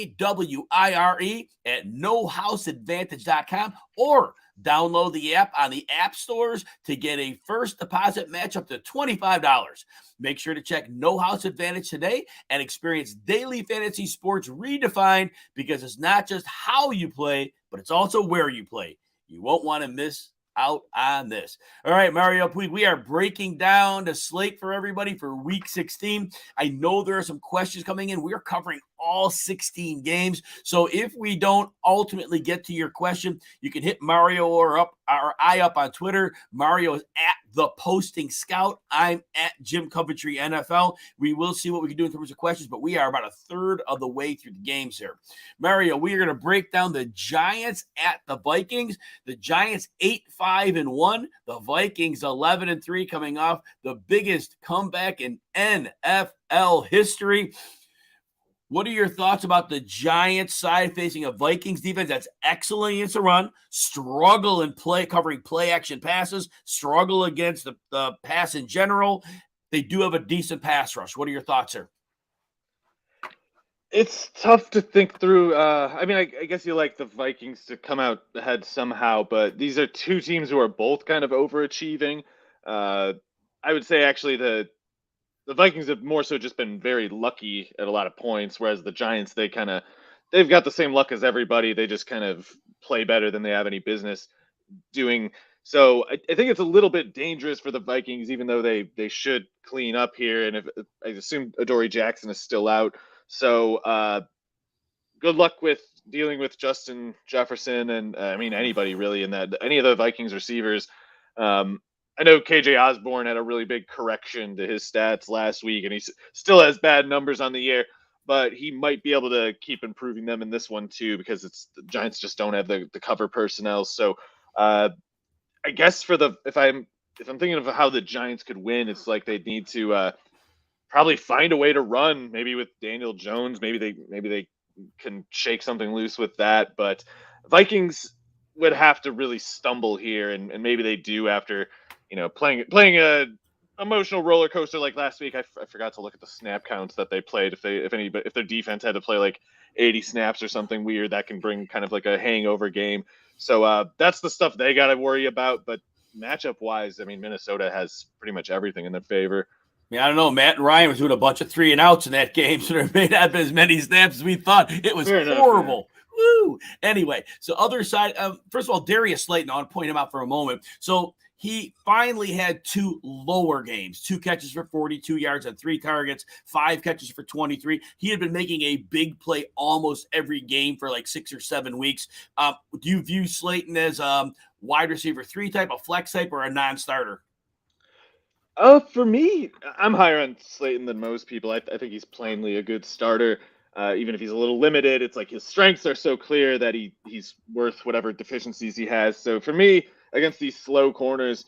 at nohouseadvantage.com or download the app on the app stores to get a first deposit match up to $25. Make sure to check No House Advantage today and experience daily fantasy sports redefined, because it's not just how you play, but it's also where you play. You won't want to miss out on this. All right, Mario Puig, we are breaking down the slate for everybody for week 16. I know there are some questions coming in. We're covering all 16 games. So if we don't ultimately get to your question, you can hit Mario or I up on Twitter. Mario is at The Posting Scout. I'm at Jim Coventry NFL. We will see what we can do in terms of questions, but we are about a third of the way through the games here. Mario, we are going to break down the Giants at the Vikings. The Giants 8-5-1. The Vikings 11-3, coming off the biggest comeback in NFL history. What are your thoughts about the Giants side facing a Vikings defense that's excellent against the run, struggle in covering play action passes, struggle against the pass in general? They do have a decent pass rush. What are your thoughts here? It's tough to think through. I guess you like the Vikings to come out ahead somehow, but these are two teams who are both kind of overachieving. I would say actually the Vikings have more so just been very lucky at a lot of points, whereas the Giants, they've got the same luck as everybody. They just kind of play better than they have any business doing. So I think it's a little bit dangerous for the Vikings, even though they should clean up here. And if I assume Adoree Jackson is still out. So good luck with dealing with Justin Jefferson and anybody really in that, any of the Vikings receivers. I know KJ Osborne had a really big correction to his stats last week, and he still has bad numbers on the year, but he might be able to keep improving them in this one too, because the Giants just don't have the cover personnel. So I guess if I'm thinking of how the Giants could win, it's like they need to probably find a way to run, maybe with Daniel Jones. Maybe they can shake something loose with that, but Vikings would have to really stumble here, and maybe they do after playing a emotional roller coaster like last week. I forgot to look at the snap counts that they played. If their defense had to play like 80 snaps or something weird that can bring kind of like a hangover game. So that's the stuff they got to worry about. But matchup wise, I mean, Minnesota has pretty much everything in their favor. mean, I don't know. Matt and Ryan was doing a bunch of 3-and-outs in that game, so there may not have been as many snaps as we thought. It was Fair enough, horrible. Woo! Anyway, so other side. First of all, Darius Slayton, I want to point him out for a moment. So he finally had 2 lower games, 2 catches for 42 yards on 3 targets, 5 catches for 23. He had been making a big play almost every game for like 6 or 7 weeks. Do you view Slayton as wide receiver 3 type, a flex type, or a non-starter? For me, I'm higher on Slayton than most people. I think he's plainly a good starter. Even if he's a little limited, it's like his strengths are so clear that he's worth whatever deficiencies he has. So for me, against these slow corners,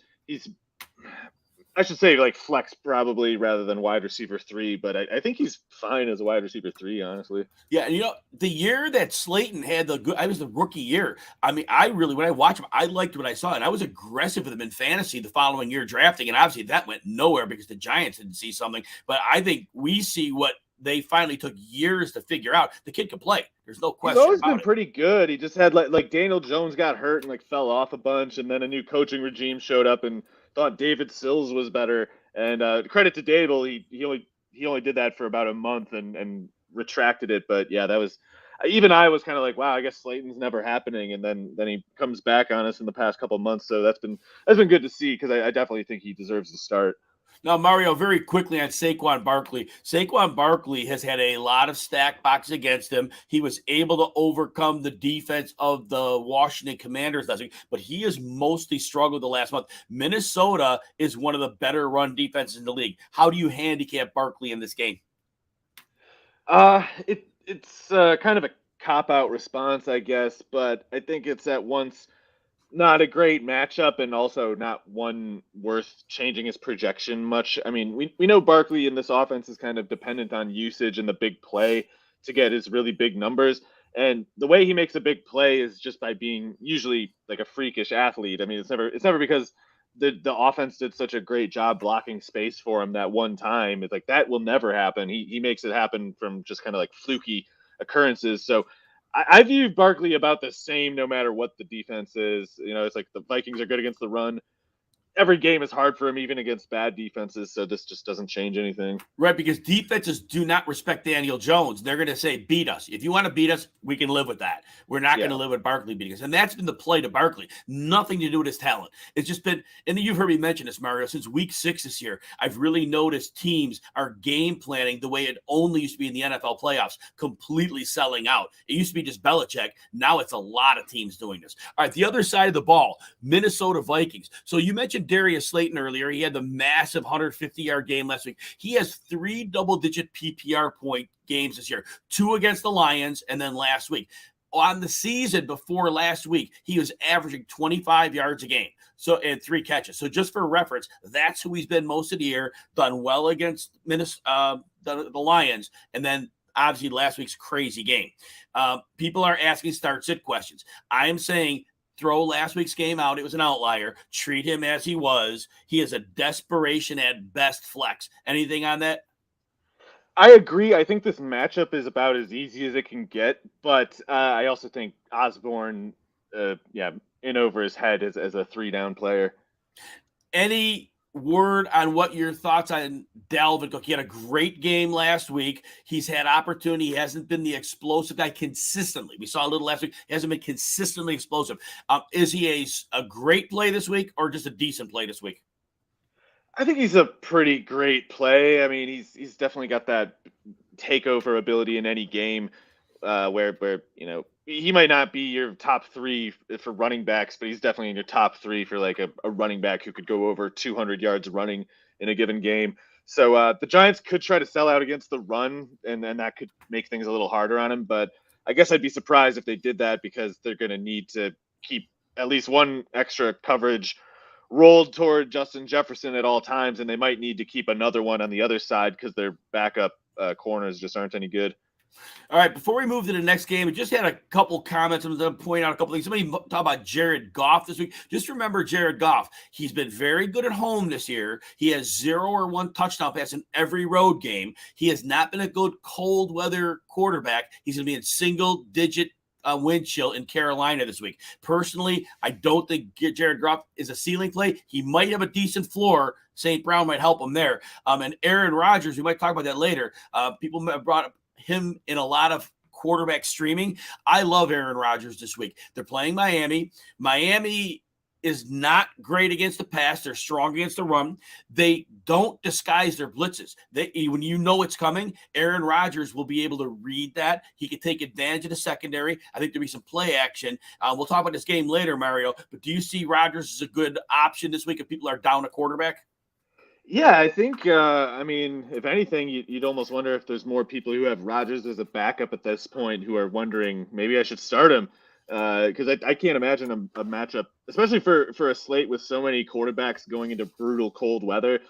I should say like flex probably rather than wide receiver 3, but I think he's fine as a wide receiver 3, honestly. Yeah, and the year that Slayton had I was the rookie year. I mean, when I watched him, I liked what I saw, and I was aggressive with him in fantasy the following year drafting, and obviously that went nowhere because the Giants didn't see something. But I think we see what they finally took years to figure out. The kid can play. There's no question. He's always been pretty good. He just had like Daniel Jones got hurt and like fell off a bunch, and then a new coaching regime showed up and thought David Sills was better. And credit to Dable, he only did that for about a month and retracted it. But yeah, that was even I was kind of like, wow, I guess Slayton's never happening. And then he comes back on us in the past couple of months, so that's been good to see because I definitely think he deserves to start. Now, Mario, very quickly on Saquon Barkley. Saquon Barkley has had a lot of stack boxes against him. He was able to overcome the defense of the Washington Commanders last week, but he has mostly struggled the last month. Minnesota is one of the better run defenses in the league. How do you handicap Barkley in this game? It's kind of a cop-out response, I guess, but I think it's at once not a great matchup and also not one worth changing his projection much. I mean, we know Barkley in this offense is kind of dependent on usage and the big play to get his really big numbers. And the way he makes a big play is just by being usually like a freakish athlete. I mean, it's never because the offense did such a great job blocking space for him that one time. It's like that will never happen. He makes it happen from just kind of like fluky occurrences. So I view Barkley about the same no matter what the defense is. You know, it's like the Vikings are good against the run. Every game is hard for him, even against bad defenses. So this just doesn't change anything. Right, because defenses do not respect Daniel Jones. They're going to say, beat us. If you want to beat us, we can live with that. We're not going to live with Barkley beating us. And that's been the play to Barkley. Nothing to do with his talent. It's just been, and you've heard me mention this, Mario, since week 6 this year, I've really noticed teams are game planning the way it only used to be in the NFL playoffs, completely selling out. It used to be just Belichick. Now it's a lot of teams doing this. All right, the other side of the ball, Minnesota Vikings. So you mentioned Darius Slayton earlier. He had the massive 150-yard game last week. He has 3 double-digit PPR point games this year, 2 against the Lions, and then last week. On the season before last week, he was averaging 25 yards a game, so and 3 catches. So just for reference, that's who he's been most of the year, done well against the Lions, and then obviously last week's crazy game. People are asking start-sit questions. I am saying throw last week's game out. It was an outlier. Treat him as he was. He is a desperation at best flex. Anything on that? I agree. I think this matchup is about as easy as it can get, but I also think Osborne, in over his head as a 3-down player. Any word on what your thoughts on Dalvin Cook? He had a great game last week. He's had opportunity. He hasn't been the explosive guy consistently. We saw a little last week. He hasn't been consistently explosive. Is he a great play this week or just a decent play this week? I think he's a pretty great play. I mean, he's definitely got that takeover ability in any game where he might not be your top 3 for running backs, but he's definitely in your top 3 for like a running back who could go over 200 yards running in a given game. So the Giants could try to sell out against the run, and that could make things a little harder on him. But I guess I'd be surprised if they did that because they're going to need to keep at least one extra coverage rolled toward Justin Jefferson at all times, and they might need to keep another one on the other side because their backup corners just aren't any good. All right, before we move to the next game, I just had a couple comments. I'm going to point out a couple things. Somebody talk about Jared Goff this week. Just remember Jared Goff. He's been very good at home this year. He has 0 or 1 touchdown pass in every road game. He has not been a good cold weather quarterback. He's going to be in single-digit wind chill in Carolina this week. Personally, I don't think Jared Goff is a ceiling play. He might have a decent floor. St. Brown might help him there. And Aaron Rodgers, we might talk about that later. People have brought up him in a lot of quarterback streaming. I love Aaron Rodgers this week. They're playing Miami. Miami is not great against the pass. They're strong against the run. They don't disguise their blitzes. When you know it's coming, Aaron Rodgers will be able to read that. He can take advantage of the secondary. I think there'll be some play action. We'll talk about this game later, Mario, but do you see Rodgers as a good option this week if people are down a quarterback? Yeah, I think, I mean, if anything, you'd almost wonder if there's more people who have Rodgers as a backup at this point who are wondering maybe I should start him. Because I can't imagine a matchup, especially for a slate with so many quarterbacks going into brutal cold weather.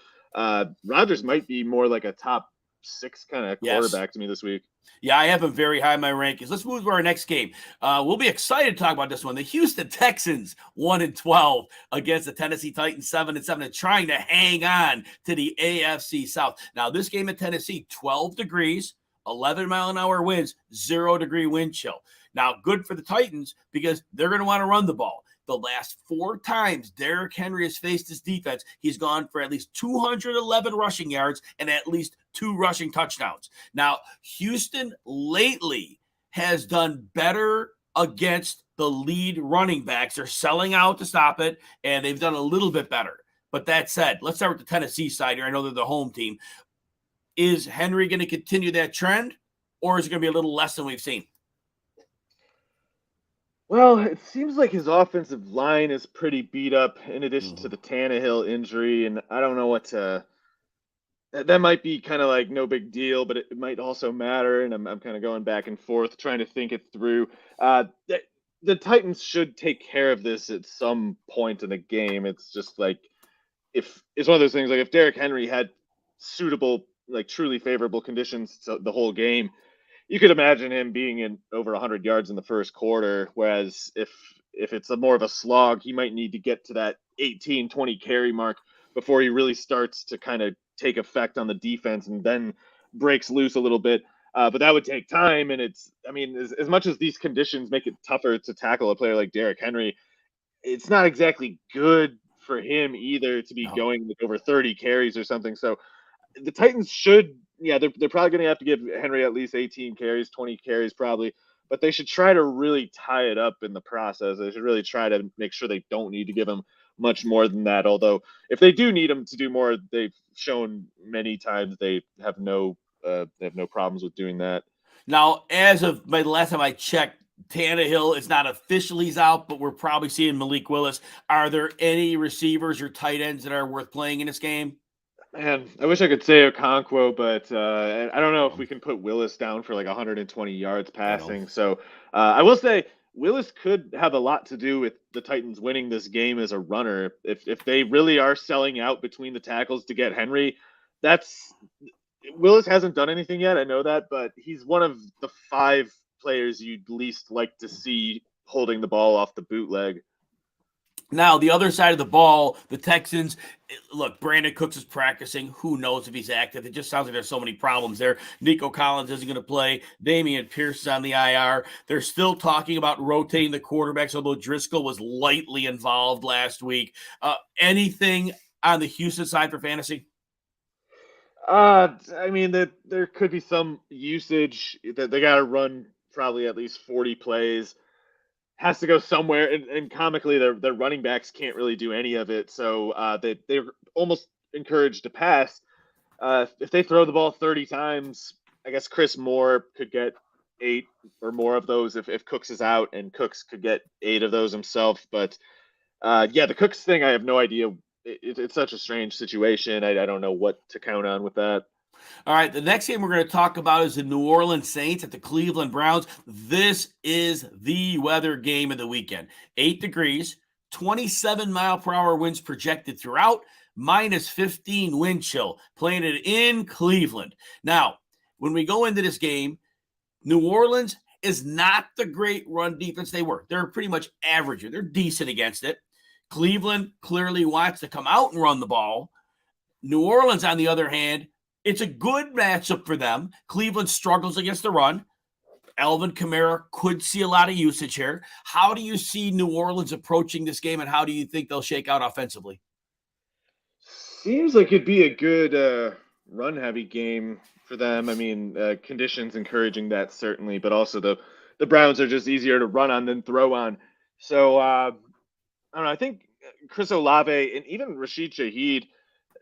Rodgers might be more like a top 6 kind of quarterback to me this week. Yeah, I have him very high in my rankings. Let's move to our next game. We'll be excited to talk about this one. The Houston Texans 1-12 against the Tennessee Titans 7-7 and trying to hang on to the AFC South. Now, this game in Tennessee, 12 degrees, 11-mile-an-hour winds, 0-degree wind chill. Now, good for the Titans because they're going to want to run the ball. The last 4 times Derrick Henry has faced this defense, he's gone for at least 211 rushing yards and at least 2 rushing touchdowns. Now, Houston lately has done better against the lead running backs. They're selling out to stop it, and they've done a little bit better. But that said, let's start with the Tennessee side here. I know they're the home team. Is Henry going to continue that trend, or is it going to be a little less than we've seen? Well, it seems like his offensive line is pretty beat up in addition to the Tannehill injury, and I don't know what to – that might be kind of like no big deal, but it might also matter, and I'm kind of going back and forth trying to think it through. The Titans should take care of this at some point in the game. It's just like if – it's one of those things like if Derrick Henry had suitable, like truly favorable conditions the whole game – you could imagine him being in over 100 yards in the first quarter, whereas if it's more of a slog, he might need to get to that 18, 20 carry mark before he really starts to kind of take effect on the defense and then breaks loose a little bit. But that would take time, and as much as these conditions make it tougher to tackle a player like Derrick Henry, it's not exactly good for him either to be going like over 30 carries or something. So the Titans should – they're probably going to have to give Henry at least 18 carries, 20 carries probably, but they should try to really tie it up in the process. They should really try to make sure they don't need to give him much more than that. Although if they do need him to do more, they've shown many times they have no problems with doing that. Now, as of the last time I checked, Tannehill is not officially out, but we're probably seeing Malik Willis. Are there any receivers or tight ends that are worth playing in this game? Man, I wish I could say Okonkwo, but I don't know if we can put Willis down for like 120 yards passing. So I will say Willis could have a lot to do with the Titans winning this game as a runner. If they really are selling out between the tackles to get Henry, Willis hasn't done anything yet. I know that, but he's one of the 5 players you'd least like to see holding the ball off the bootleg. Now, the other side of the ball, the Texans, look, Brandon Cooks is practicing. Who knows if he's active? It just sounds like there's so many problems there. Nico Collins isn't going to play. Damian Pierce is on the IR. They're still talking about rotating the quarterbacks, although Driscoll was lightly involved last week. Anything on the Houston side for fantasy? There could be some usage that they got to run probably at least 40 plays. Has to go somewhere, and comically, their running backs can't really do any of it. So they're almost encouraged to pass. If they throw the ball 30 times, I guess Chris Moore could get 8 or more of those if Cooks is out, and Cooks could get 8 of those himself. But the Cooks thing, I have no idea. It's such a strange situation. I don't know what to count on with that. All right, the next game we're going to talk about is the New Orleans Saints at the Cleveland Browns. This is the weather game of the weekend. 8 degrees, 27-mile-per-hour winds projected throughout, minus 15 wind chill, playing it in Cleveland. Now, when we go into this game, New Orleans is not the great run defense they were. They're pretty much average. They're decent against it. Cleveland clearly wants to come out and run the ball. New Orleans, on the other hand, it's a good matchup for them. Cleveland struggles against the run. Alvin Kamara could see a lot of usage here. How do you see New Orleans approaching this game, and how do you think they'll shake out offensively? Seems like it'd be a good run-heavy game for them. I mean, conditions encouraging that certainly, but also the Browns are just easier to run on than throw on. So I don't know. I think Chris Olave and even Rashid Shaheed.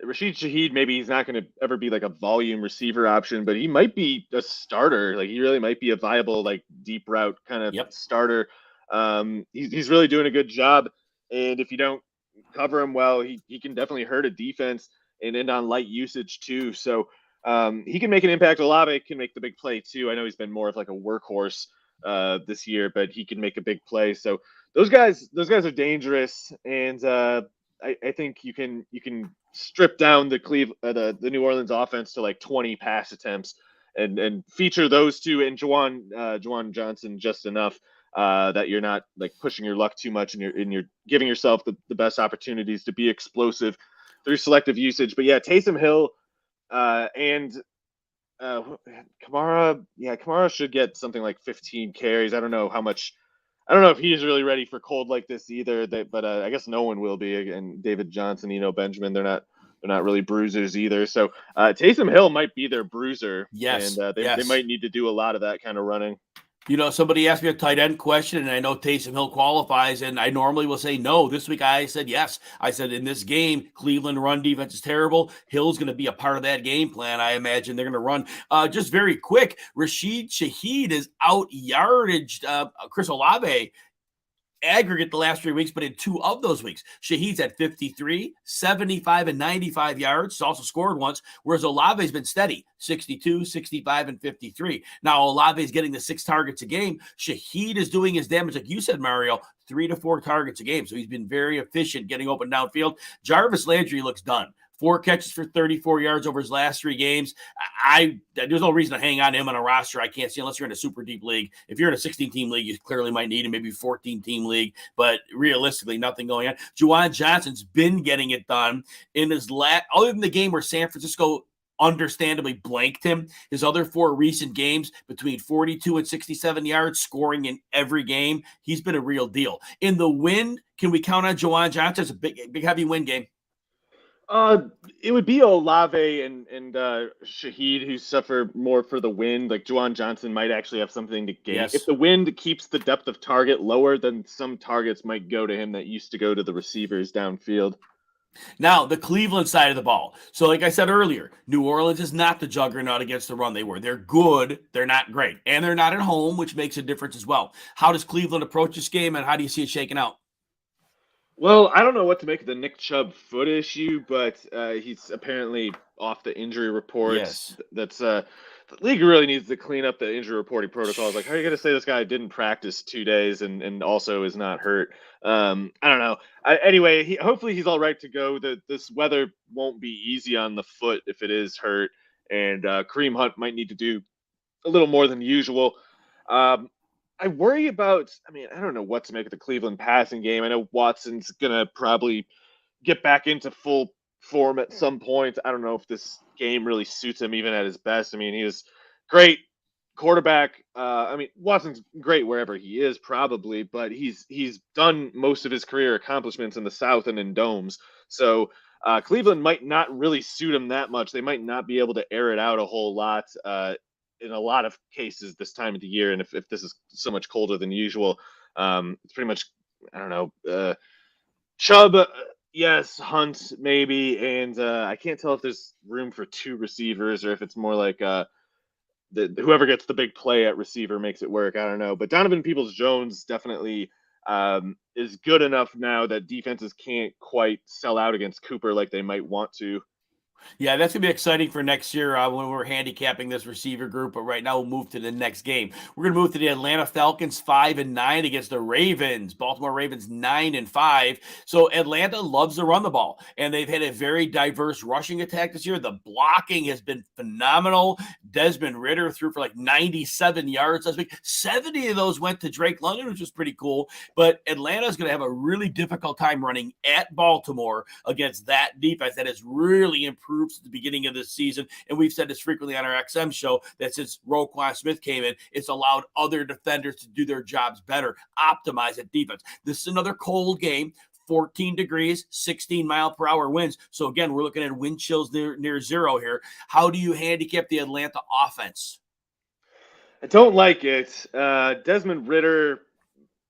Rashid Shaheed, maybe he's not going to ever be like a volume receiver option, but he might be a starter. Like he really might be a viable like deep route kind of starter. He's really doing a good job, and if you don't cover him well, he can definitely hurt a defense and end on light usage too. So he can make an impact. Olave can make the big play too. I know he's been more of like a workhorse this year, but he can make a big play. So those guys are dangerous, and I think you can strip down the New Orleans offense to like 20 pass attempts and feature those two and Juwan Johnson just enough that you're not like pushing your luck too much, and you're giving yourself the best opportunities to be explosive through selective usage. But yeah, Taysom Hill and Kamara should get something like 15 carries. I don't know if he's really ready for cold like this either. But I guess no one will be. And David Johnson, Benjamin, they're not really bruisers either. So Taysom Hill might be their bruiser. Yes, and they might need to do a lot of that kind of running. Somebody asked me a tight end question, and I know Taysom Hill qualifies, and I normally will say no. This week I said yes. I said in this game, Cleveland run defense is terrible. Hill's going to be a part of that game plan. I imagine they're going to run. Just very quick, Rashid Shaheed is out yardaged Chris Olave aggregate the last 3 weeks, but in 2 of those weeks, Shaheed's at 53, 75, and 95 yards. He's also scored once, whereas Olave's been steady, 62, 65, and 53. Now, Olave's getting the 6 targets a game. Shaheed is doing his damage, like you said, Mario, 3 to 4 targets a game. So he's been very efficient getting open downfield. Jarvis Landry looks done. 4 catches for 34 yards over his last 3 games. There's no reason to hang on to him on a roster. I can't see unless you're in a super deep league. If you're in a 16-team league, you clearly might need him, maybe 14-team league. But realistically, nothing going on. Juwan Johnson's been getting it done in his other than the game where San Francisco understandably blanked him. His other 4 recent games between 42 and 67 yards, scoring in every game. He's been a real deal. In the win, can we count on Juwan Johnson? It's a big heavy win game. It would be Olave and Shaheed who suffer more for the wind. Like Juwan Johnson might actually have something to gain. Yes. If the wind keeps the depth of target lower, then some targets might go to him that used to go to the receivers downfield. Now, the Cleveland side of the ball. So, like I said earlier, New Orleans is not the juggernaut against the run they were. They're good. They're not great. And they're not at home, which makes a difference as well. How does Cleveland approach this game, and how do you see it shaking out? Well, I don't know what to make of the Nick Chubb foot issue, but he's apparently off the injury reports. Yes. That's the league really needs to clean up the injury reporting protocols. Like, how are you going to say this guy didn't practice 2 days and also is not hurt? I don't know. Anyway, hopefully he's all right to go. This weather won't be easy on the foot if it is hurt, and Kareem Hunt might need to do a little more than usual. I worry about, I don't know what to make of the Cleveland passing game. I know Watson's going to probably get back into full form at some point. I don't know if this game really suits him even at his best. He was great quarterback. Watson's great wherever he is probably, but he's done most of his career accomplishments in the South and in domes. So Cleveland might not really suit him that much. They might not be able to air it out a whole lot. In a lot of cases this time of the year, and if this is so much colder than usual, it's pretty much, I don't know, Chubb, yes, Hunt maybe, and I can't tell if there's room for 2 receivers or if it's more like whoever gets the big play at receiver makes it work. I don't know, but Donovan Peoples-Jones definitely is good enough now that defenses can't quite sell out against Cooper like they might want to. Yeah, that's going to be exciting for next year when we're handicapping this receiver group. But right now, we'll move to the next game. We're going to move to the Atlanta Falcons 5-9 against the Ravens. Baltimore Ravens 9-5. So Atlanta loves to run the ball, and they've had a very diverse rushing attack this year. The blocking has been phenomenal. Desmond Ridder threw for like 97 yards last week. 70 of those went to Drake London, which was pretty cool. But Atlanta's going to have a really difficult time running at Baltimore against that defense that has really improved since the beginning of this season. And we've said this frequently on our XM show that since Roquan Smith came in, it's allowed other defenders to do their jobs better, optimize at defense. This is another cold game. 14 degrees, 16-mile-per-hour winds. So, again, we're looking at wind chills near zero here. How do you handicap the Atlanta offense? I don't like it. Desmond Ridder,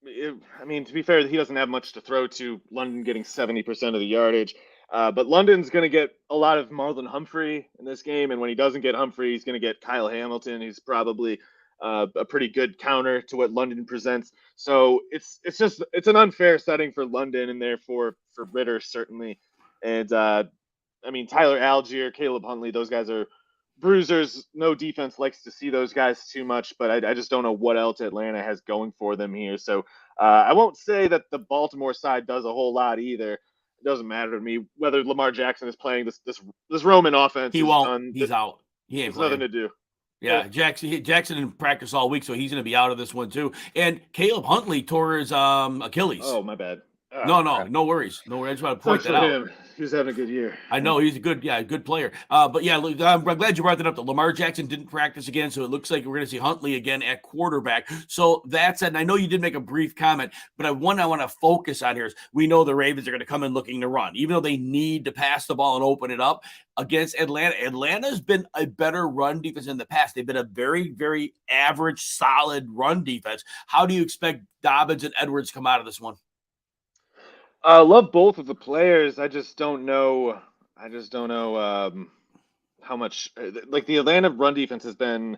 to be fair, he doesn't have much to throw to. London getting 70% of the yardage. But London's going to get a lot of Marlon Humphrey in this game. And when he doesn't get Humphrey, he's going to get Kyle Hamilton, who's probably a pretty good counter to what London presents. So it's an unfair setting for London and therefore for Ridder certainly. And Tyler Algier, Caleb Huntley, those guys are bruisers. No defense likes to see those guys too much, but I just don't know what else Atlanta has going for them here. So I won't say that the Baltimore side does a whole lot either. It doesn't matter to me whether Lamar Jackson is playing this Roman offense. He won't. He's out. He ain't playing. Nothing to do. Yeah, Jackson didn't practice all week, so he's going to be out of this one too. And Caleb Huntley tore his Achilles. Oh, my bad. No worries. I just want to point that out. Him. He was having a good year. I know he's a good player. But yeah, I'm glad you brought that up. Lamar Jackson didn't practice again, so it looks like we're going to see Huntley again at quarterback. So that's it. And I know you did make a brief comment, but I want to focus on here is we know the Ravens are going to come in looking to run, even though they need to pass the ball and open it up against Atlanta. Atlanta's been a better run defense in the past. They've been a very, very average, solid run defense. How do you expect Dobbins and Edwards to come out of this one? I love both of the players. I just don't know how much like the Atlanta run defense has been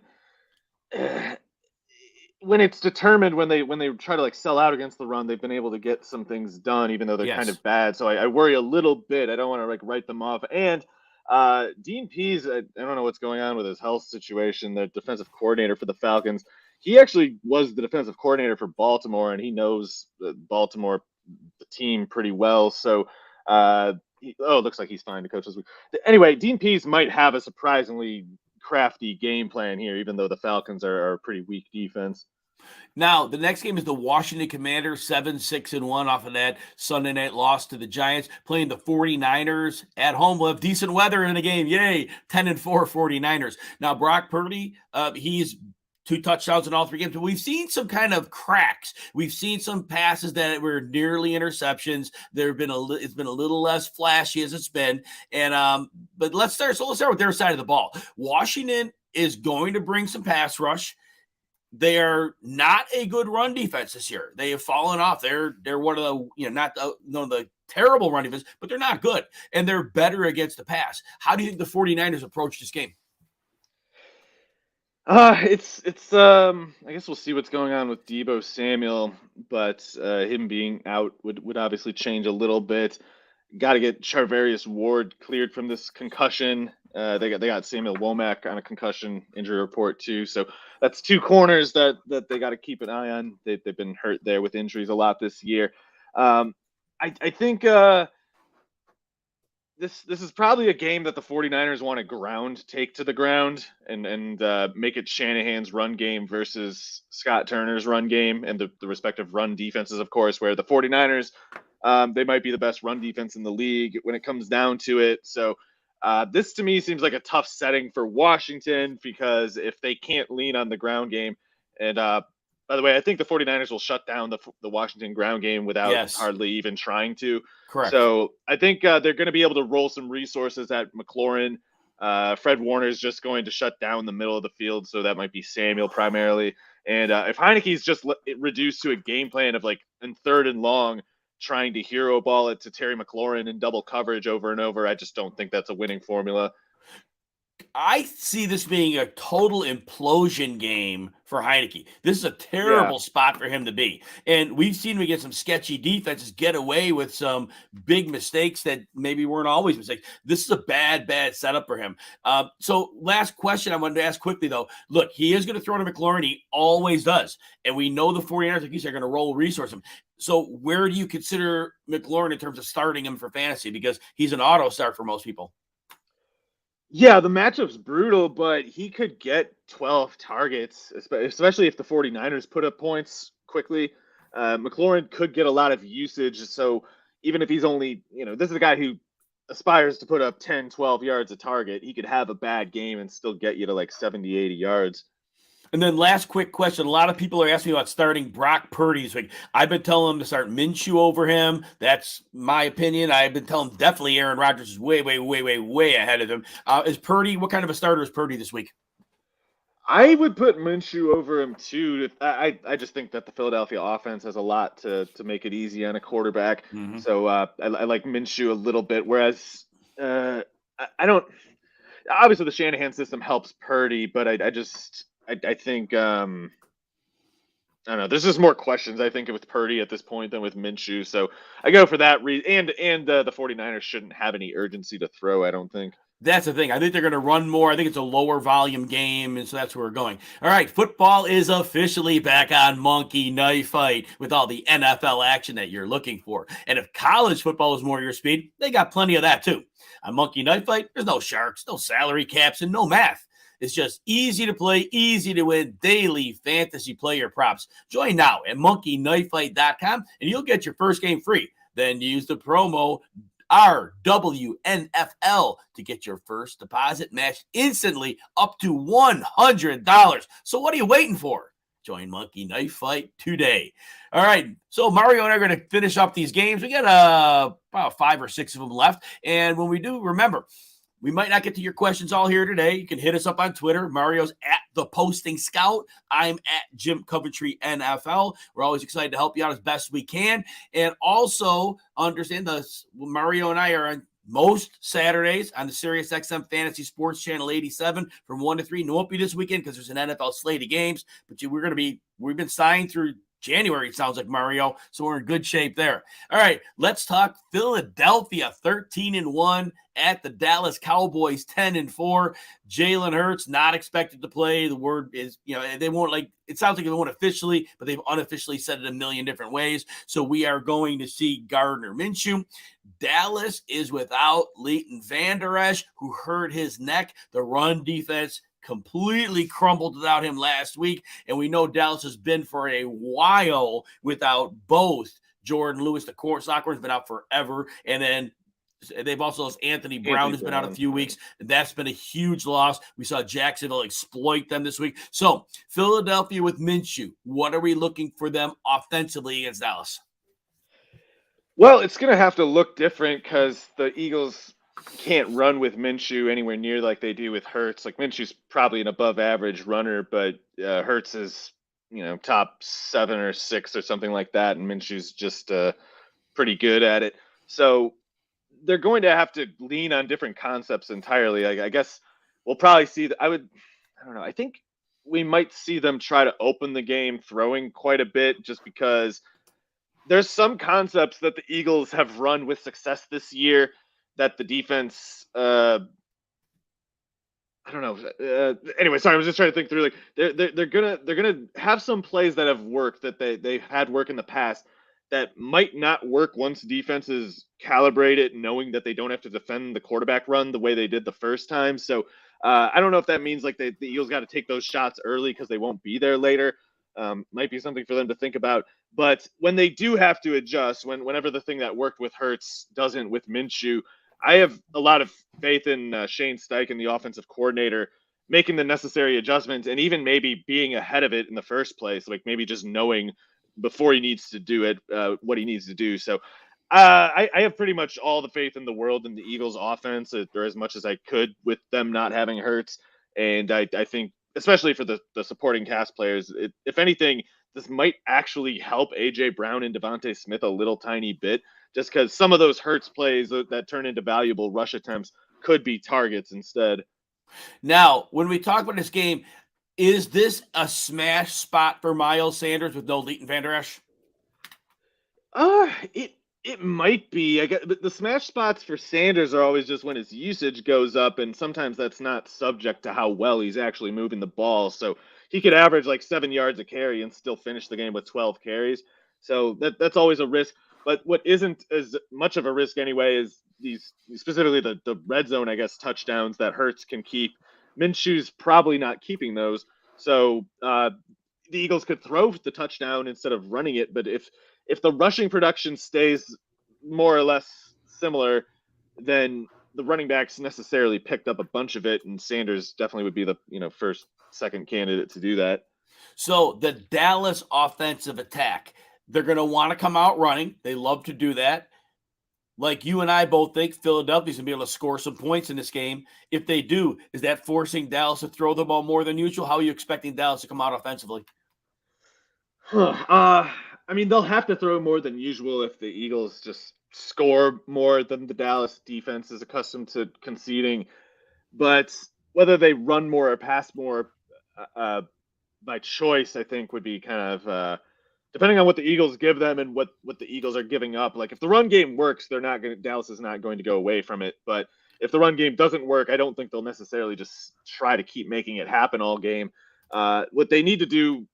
when it's determined when they try to like sell out against the run, they've been able to get some things done even though they're kind of bad. So I worry a little bit. I don't want to like write them off. And Dean Pease, I don't know what's going on with his health situation, the defensive coordinator for the Falcons. He actually was the defensive coordinator for Baltimore, and he knows Baltimore, the team, pretty well. So, it looks like he's fine to coach this week. Anyway, Dean Pease might have a surprisingly crafty game plan here, even though the Falcons are a pretty weak defense. Now, the next game is the Washington Commanders, 7-6-1 off of that Sunday night loss to the Giants, playing the 49ers at home. We'll have decent weather in the game. Yay, 10-4 49ers. Now, Brock Purdy, he's 2 touchdowns in all 3 games. But we've seen some kind of cracks. We've seen some passes that were nearly interceptions. It's been a little less flashy as it's been. And but let's start with their side of the ball. Washington is going to bring some pass rush. They are not a good run defense this year. They have fallen off. They're one of the not the terrible run defense, but they're not good, and they're better against the pass. How do you think the 49ers approach this game? It's I guess we'll see what's going on with Deebo Samuel, but him being out would obviously change a little bit. Got to get Charvarius Ward cleared from this concussion. They got Samuel Womack on a concussion injury report too. So that's 2 corners that they got to keep an eye on. They've been hurt there with injuries a lot this year. I think this is probably a game that the 49ers want to take to the ground and make it Shanahan's run game versus Scott Turner's run game and the respective run defenses, of course, where the 49ers, they might be the best run defense in the league when it comes down to it. So this to me seems like a tough setting for Washington because if they can't lean on the ground game, and by the way, I think the 49ers will shut down the Washington ground game without hardly even trying to. Correct. So I think they're going to be able to roll some resources at McLaurin. Fred Warner is just going to shut down the middle of the field, so that might be Samuel primarily. And if Heineke's just reduced to a game plan of like in 3rd and long, trying to hero ball it to Terry McLaurin in double coverage over and over, I just don't think that's a winning formula. I see this being a total implosion game for Heineke. This is a terrible spot for him to be. And we've seen him against some sketchy defenses get away with some big mistakes that maybe weren't always mistakes. This is a bad setup for him. So last question I wanted to ask quickly, though. Look, he is going to throw to McLaurin. He always does. And we know the 49ers, like you said, are going to roll resource him. So where do you consider McLaurin in terms of starting him for fantasy? Because he's an auto start for most people. Yeah, the matchup's brutal, but he could get 12 targets, especially if the 49ers put up points quickly. McLaurin could get a lot of usage. So even if he's only, this is a guy who aspires to put up 10, 12 yards a target, he could have a bad game and still get you to like 70, 80 yards. And then last quick question. A lot of people are asking me about starting Brock Purdy this week. I've been telling them to start Minshew over him. That's my opinion. I've been telling them definitely Aaron Rodgers is way, way, way, way, way ahead of him. Is Purdy, what kind of a starter is Purdy this week? I would put Minshew over him too. I just think that the Philadelphia offense has a lot to make it easy on a quarterback. Mm-hmm. So I like Minshew a little bit. Whereas I don't. Obviously, the Shanahan system helps Purdy, but I think I don't know. There's just more questions I think with Purdy at this point than with Minshew. So I go for that reason. And the 49ers shouldn't have any urgency to throw. I don't think. That's the thing. I think they're going to run more. I think it's a lower volume game, and so that's where we're going. All right, football is officially back on Monkey Knife Fight with all the NFL action that you're looking for. And if college football is more your speed, they got plenty of that too. On Monkey Knife Fight, there's no sharks, no salary caps, and no math. It's just easy to play, easy to win, daily fantasy player props. Join now at monkeyknifefight.com, and you'll get your first game free. Then use the promo RWNFL to get your first deposit matched instantly up to $100. So what are you waiting for? Join Monkey Knife Fight today. All right, so Mario and I are going to finish up these games. We got about 5 or 6 of them left. And when we do, remember, we might not get to your questions all here today. You can hit us up on Twitter. Mario's at The Posting Scout. I'm at Jim Coventry NFL. We're always excited to help you out as best we can. And also understand this, Mario and I are on most Saturdays on the Sirius XM Fantasy Sports Channel 87 from 1 to 3. And it won't be this weekend because there's an NFL slate of games. But we've been signed through January, it sounds like, Mario. So we're in good shape there. All right, let's talk Philadelphia 13-1 at the Dallas Cowboys 10-4. Jalen Hurts not expected to play. The word is, they won't it sounds like they won't officially, but they've unofficially said it a million different ways. So we are going to see Gardner Minshew. Dallas is without Leighton Vander Esch, who hurt his neck. The run defense completely crumbled without him last week. And we know Dallas has been for a while without both Jordan Lewis. The sophomore has been out forever. And then they've also lost Anthony Brown, who's been out a few weeks. That's been a huge loss. We saw Jacksonville exploit them this week. So Philadelphia with Minshew, what are we looking for them offensively against Dallas? Well, it's going to have to look different because the Eagles can't run with Minshew anywhere near like they do with Hurts. Like Minshew's probably an above average runner, but Hurts is, top 7 or 6 or something like that. And Minshew's just pretty good at it. So they're going to have to lean on different concepts entirely. I guess we'll probably see I don't know. I think we might see them try to open the game throwing quite a bit just because there's some concepts that the Eagles have run with success this year that the defense, I don't know. Anyway, sorry, I was just trying to think through. Like they're gonna have some plays that have worked that they've had work in the past that might not work once defenses calibrate it, knowing that they don't have to defend the quarterback run the way they did the first time. So I don't know if that means like the Eagles got to take those shots early because they won't be there later. Might be something for them to think about. But when they do have to adjust, whenever the thing that worked with Hurts doesn't with Minshew, I have a lot of faith in Shane Steichen, the offensive coordinator, making the necessary adjustments and even maybe being ahead of it in the first place, like maybe just knowing before he needs to do it, what he needs to do. So I have pretty much all the faith in the world in the Eagles offense, or as much as I could with them not having Hurts. And I think, especially for the supporting cast players, if anything, this might actually help A.J. Brown and Devontae Smith a little tiny bit, just because some of those Hurts plays that turn into valuable rush attempts could be targets instead. Now, when we talk about this game, is this a smash spot for Miles Sanders with no Leighton Vander Esch? It might be. I guess the smash spots for Sanders are always just when his usage goes up, and sometimes that's not subject to how well he's actually moving the ball. So he could average like 7 yards a carry and still finish the game with 12 carries. So that's always a risk. But what isn't as much of a risk anyway is these specifically the red zone, I guess, touchdowns that Hurts can keep. Minshew's probably not keeping those. So the Eagles could throw the touchdown instead of running it. But if the rushing production stays more or less similar, then the running backs necessarily picked up a bunch of it, and Sanders definitely would be the first, second candidate to do that. So the Dallas offensive attack, they're going to want to come out running. They love to do that. Like you and I both think Philadelphia's going to be able to score some points in this game. If they do, is that forcing Dallas to throw the ball more than usual? How are you expecting Dallas to come out offensively? I mean, they'll have to throw more than usual if the Eagles just score more than the Dallas defense is accustomed to conceding. But whether they run more or pass more by choice, I think would be kind of depending on what the Eagles give them and what the Eagles are giving up. Like if the run game works, Dallas is not going to go away from it. But if the run game doesn't work, I don't think they'll necessarily just try to keep making it happen all game. What they need to do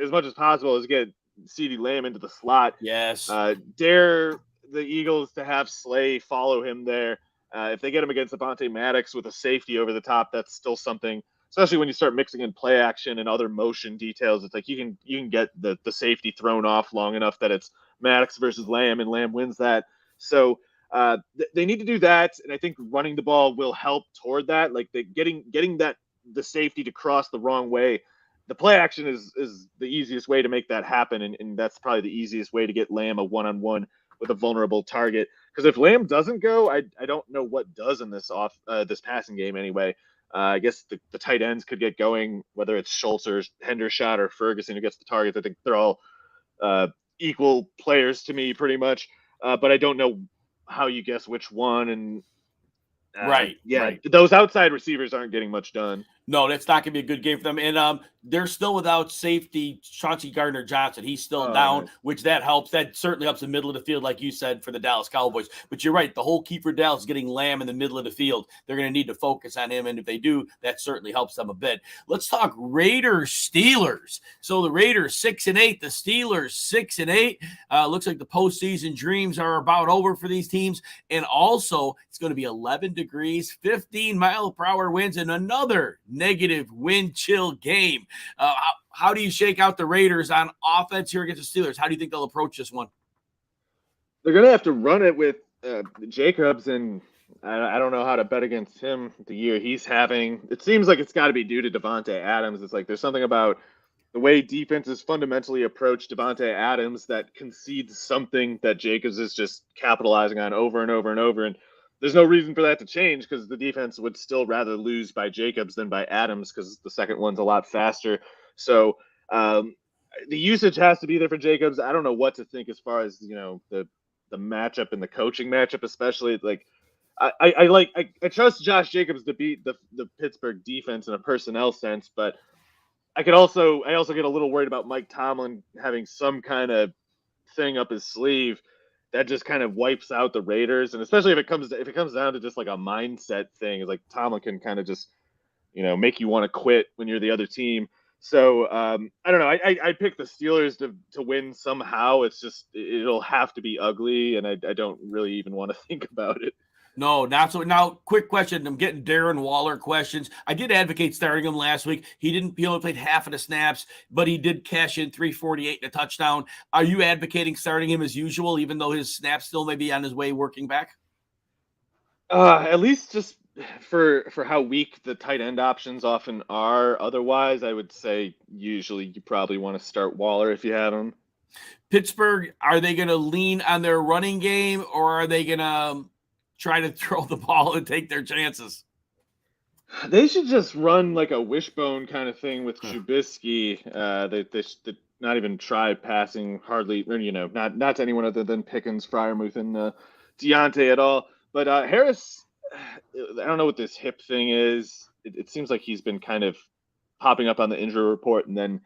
as much as possible is get CeeDee Lamb into the slot. Yes. Dare the Eagles to have Slay follow him there. If they get him against Avonte Maddox with a safety over the top, that's still something. Especially when you start mixing in play action and other motion details, it's like you can get the safety thrown off long enough that it's Maddox versus Lamb, and Lamb wins that. So they need to do that, and I think running the ball will help toward that. Like getting the safety to cross the wrong way. The play action is the easiest way to make that happen, and that's probably the easiest way to get Lamb a one-on-one with a vulnerable target. Because if Lamb doesn't go, I don't know what does in this passing game anyway. I guess the tight ends could get going, whether it's Schultz or Hendershot or Ferguson who gets the targets. I think they're all equal players to me, pretty much. But I don't know how you guess which one. And right. Those outside receivers aren't getting much done. No, that's not going to be a good game for them. And they're still without safety Chauncey Gardner-Johnson. He's still down, nice. Which that helps. That certainly helps the middle of the field, like you said, for the Dallas Cowboys. But you're right. The whole key for Dallas is getting Lamb in the middle of the field. They're going to need to focus on him. And if they do, that certainly helps them a bit. Let's talk Raiders-Steelers. So the Raiders 6-8, the Steelers 6-8. Looks like the postseason dreams are about over for these teams. And also, it's going to be 11 degrees, 15 mile per hour winds, and another negative wind chill game. How do you shake out the Raiders on offense here against the Steelers? How do you think they'll approach this one? They're going to have to run it with Jacobs, and I don't know how to bet against him the year he's having. It seems like it's got to be due to Davante Adams. It's like there's something about the way defenses fundamentally approach Davante Adams that concedes something that Jacobs is just capitalizing on over and over and over. And there's no reason for that to change because the defense would still rather lose by Jacobs than by Adams because the second one's a lot faster. So the usage has to be there for Jacobs. I don't know what to think as far as, the matchup and the coaching matchup, especially. Like I trust Josh Jacobs to beat the Pittsburgh defense in a personnel sense, but I also get a little worried about Mike Tomlin having some kind of thing up his sleeve that just kind of wipes out the Raiders. And especially if it comes down to just like a mindset thing, is like Tomlin can kind of just, make you want to quit when you're the other team. So I don't know. I pick the Steelers to win somehow. It's just, it'll have to be ugly. And I don't really even want to think about it. No, not so. Now, quick question. I'm getting Darren Waller questions. I did advocate starting him last week. He only played half of the snaps, but he did cash in 348 and a touchdown. Are you advocating starting him as usual, even though his snaps still may be on his way working back? At least just for how weak the tight end options often are. Otherwise, I would say usually you probably want to start Waller if you have him. Pittsburgh, are they going to lean on their running game, or are they going to try to throw the ball and take their chances? They should just run like a wishbone kind of thing with Trubisky. They should not even try passing hardly, or, not to anyone other than Pickens, Freiermuth, and Deontay at all. But Harris, I don't know what this hip thing is. It seems like he's been kind of popping up on the injury report and then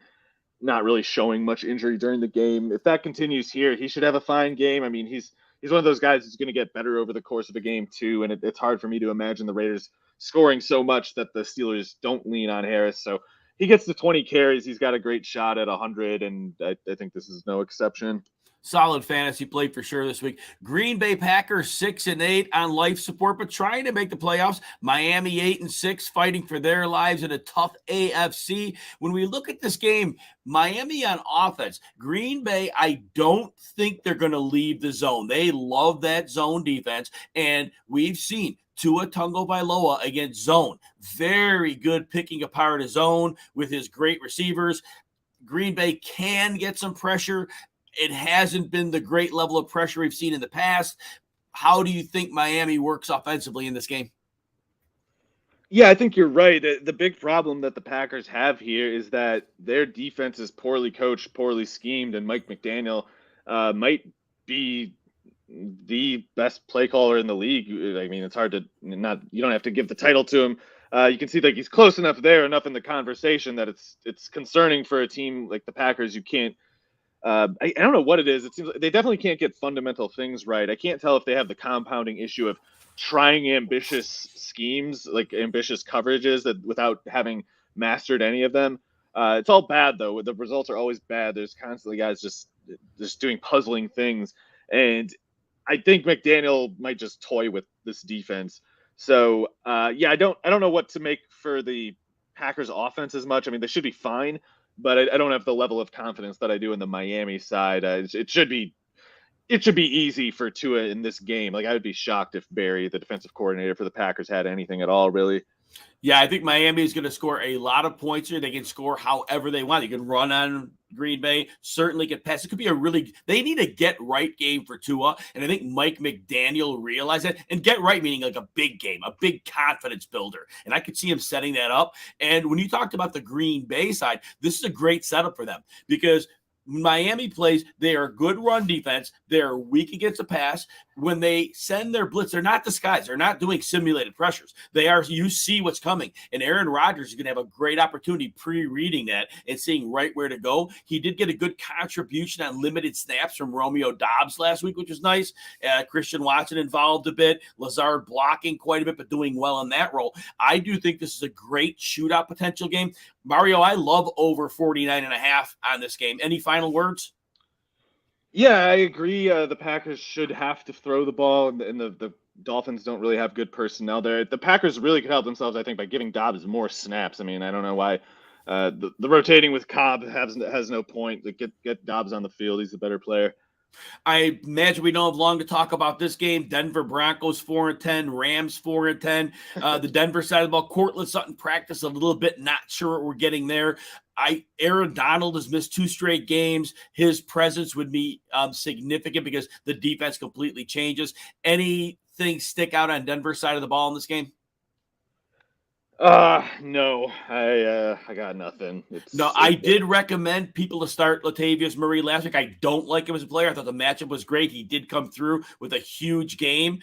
not really showing much injury during the game. If that continues here, he should have a fine game. I mean, he's one of those guys who's going to get better over the course of a game too, and it's hard for me to imagine the Raiders scoring so much that the Steelers don't lean on Harris. So he gets the 20 carries. He's got a great shot at 100, and I think this is no exception. Solid fantasy play for sure this week. Green Bay Packers 6-8 on life support, but trying to make the playoffs. Miami 8-6, fighting for their lives in a tough AFC. When we look at this game, Miami on offense, Green Bay, I don't think they're going to leave the zone. They love that zone defense, and we've seen Tua Tagovailoa against zone. Very good picking apart a zone with his great receivers. Green Bay can get some pressure. It hasn't been the great level of pressure we've seen in the past. How do you think Miami works offensively in this game? Yeah, I think you're right. The big problem that the Packers have here is that their defense is poorly coached, poorly schemed, and Mike McDaniel might be the best play caller in the league. I mean, it's hard to you don't have to give the title to him. You can see like he's close enough in the conversation that it's concerning for a team like the Packers. You can't. I don't know what it is. It seems like they definitely can't get fundamental things right. I can't tell if they have the compounding issue of trying ambitious schemes, like ambitious coverages, that without having mastered any of them. It's all bad though. The results are always bad. There's constantly guys just doing puzzling things, and I think McDaniel might just toy with this defense. So yeah, I don't know what to make for the Packers offense as much. I mean, they should be fine, but I don't have the level of confidence that I do in the Miami side. It should be easy for Tua in this game. Like I would be shocked if Barry, the defensive coordinator for the Packers, had anything at all, really. Yeah, I think Miami is going to score a lot of points here. They can score however they want. They can run on Green Bay, certainly can pass. It could be they need a get-right game for Tua, and I think Mike McDaniel realized that. And get-right meaning like a big game, a big confidence builder. And I could see him setting that up. And when you talked about the Green Bay side, this is a great setup for them because Miami plays, they are a good run defense. They're weak against the pass. When they send their blitz, they're not disguised. They're not doing simulated pressures. You see what's coming. And Aaron Rodgers is going to have a great opportunity pre-reading that and seeing right where to go. He did get a good contribution on limited snaps from Romeo Doubs last week, which was nice. Christian Watson involved a bit. Lazard blocking quite a bit, but doing well in that role. I do think this is a great shootout potential game. Mario, I love over 49.5 on this game. Any final words? Yeah, I agree. The Packers should have to throw the ball, and the Dolphins don't really have good personnel there. The Packers really could help themselves, I think, by giving Dobbs more snaps. I mean, I don't know why the rotating with Cobb has no point. Get Dobbs on the field. He's a better player. I imagine we don't have long to talk about this game. Denver Broncos 4-10, Rams 4-10. The Denver side of the ball, Courtland Sutton practiced a little bit, not sure what we're getting there. Aaron Donald has missed 2 straight games. His presence would be significant because the defense completely changes. Anything stick out on Denver's side of the ball in this game? No, I got nothing. I did recommend people to start Latavius Murray last week. I don't like him as a player. I thought the matchup was great. He did come through with a huge game.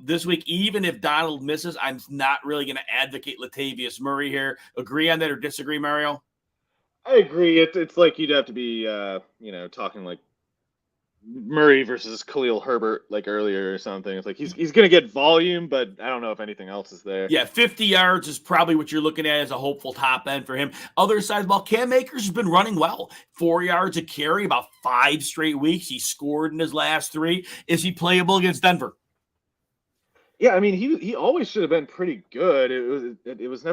This week, even if Donald misses, I'm not really going to advocate Latavius Murray here. Agree on that or disagree, Mario? I agree. It's like you'd have to be, talking like Murray versus Khalil Herbert like earlier or something. It's like he's going to get volume, but I don't know if anything else is there. Yeah, 50 yards is probably what you're looking at as a hopeful top end for him. Other side of the ball, Cam Akers has been running well. 4 yards a carry, about 5 straight weeks. He scored in his last 3. Is he playable against Denver? Yeah, I mean, he always should have been pretty good. It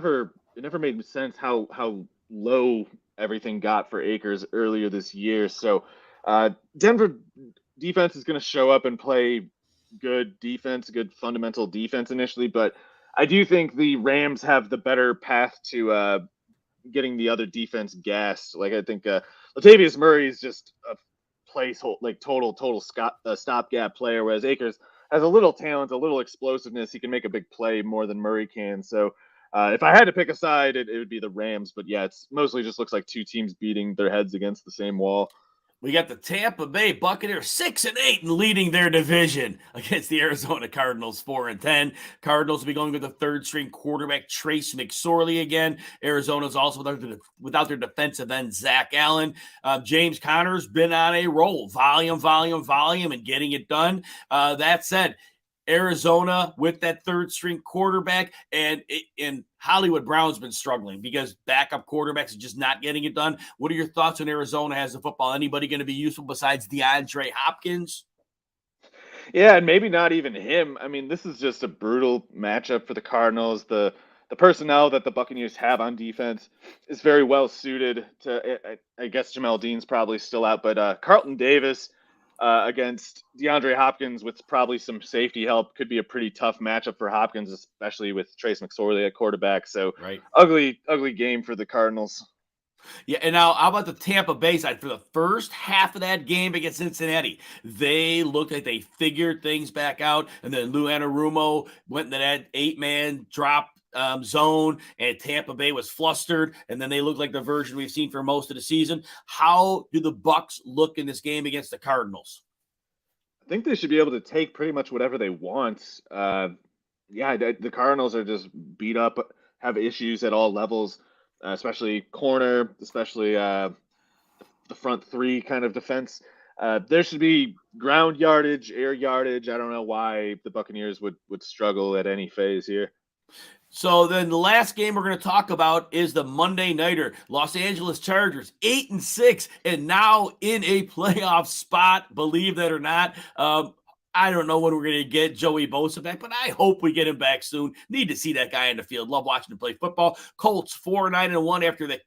never made sense how low everything got for Akers earlier this year. So Denver defense is going to show up and play good defense, good fundamental defense initially, but I do think the Rams have the better path to getting the other defense gassed. Like I think Latavius Murray is just a placeholder, like total stopgap player, whereas Akers has a little talent, a little explosiveness. He can make a big play more than Murray can. So if I had to pick a side, it would be the Rams. But yeah, it's mostly just looks like 2 teams beating their heads against the same wall. We got the Tampa Bay Buccaneers 6-8 and leading their division against the Arizona Cardinals 4-10. Cardinals will be going with the 3rd-string quarterback Trace McSorley again. Arizona's also without their defensive end Zach Allen. James Conner's been on a roll, volume, and getting it done. That said, Arizona with that third string quarterback, and Hollywood Brown's been struggling because backup quarterbacks are just not getting it done. What are your thoughts on Arizona as a football? Anybody going to be useful besides DeAndre Hopkins? Yeah, and maybe not even him. I mean, this is just a brutal matchup for the Cardinals. The personnel that the Buccaneers have on defense is very well suited to. I guess Jamel Dean's probably still out, but Carlton Davis against DeAndre Hopkins with probably some safety help could be a pretty tough matchup for Hopkins, especially with Trace McSorley at quarterback. So Right. ugly game for the Cardinals. Yeah, and now how about the Tampa Bay side? For the first half of that game against Cincinnati, they looked like they figured things back out, and then Lou Anarumo went into that 8-man drop zone, and Tampa Bay was flustered, and then they looked like the version we've seen for most of the season. How do the Bucs look in this game against the Cardinals? I think they should be able to take pretty much whatever they want. Yeah, the Cardinals are just beat up, have issues at all levels, especially corner, especially the front three kind of defense. There should be ground yardage, air yardage. I don't know why the Buccaneers would struggle at any phase here. So then the last game we're going to talk about is the Monday Nighter. Los Angeles Chargers, 8-6, and now in a playoff spot, believe that or not. I don't know when we're going to get Joey Bosa back, but I hope we get him back soon. Need to see that guy in the field. Love watching him play football. Colts 4-9-1 after the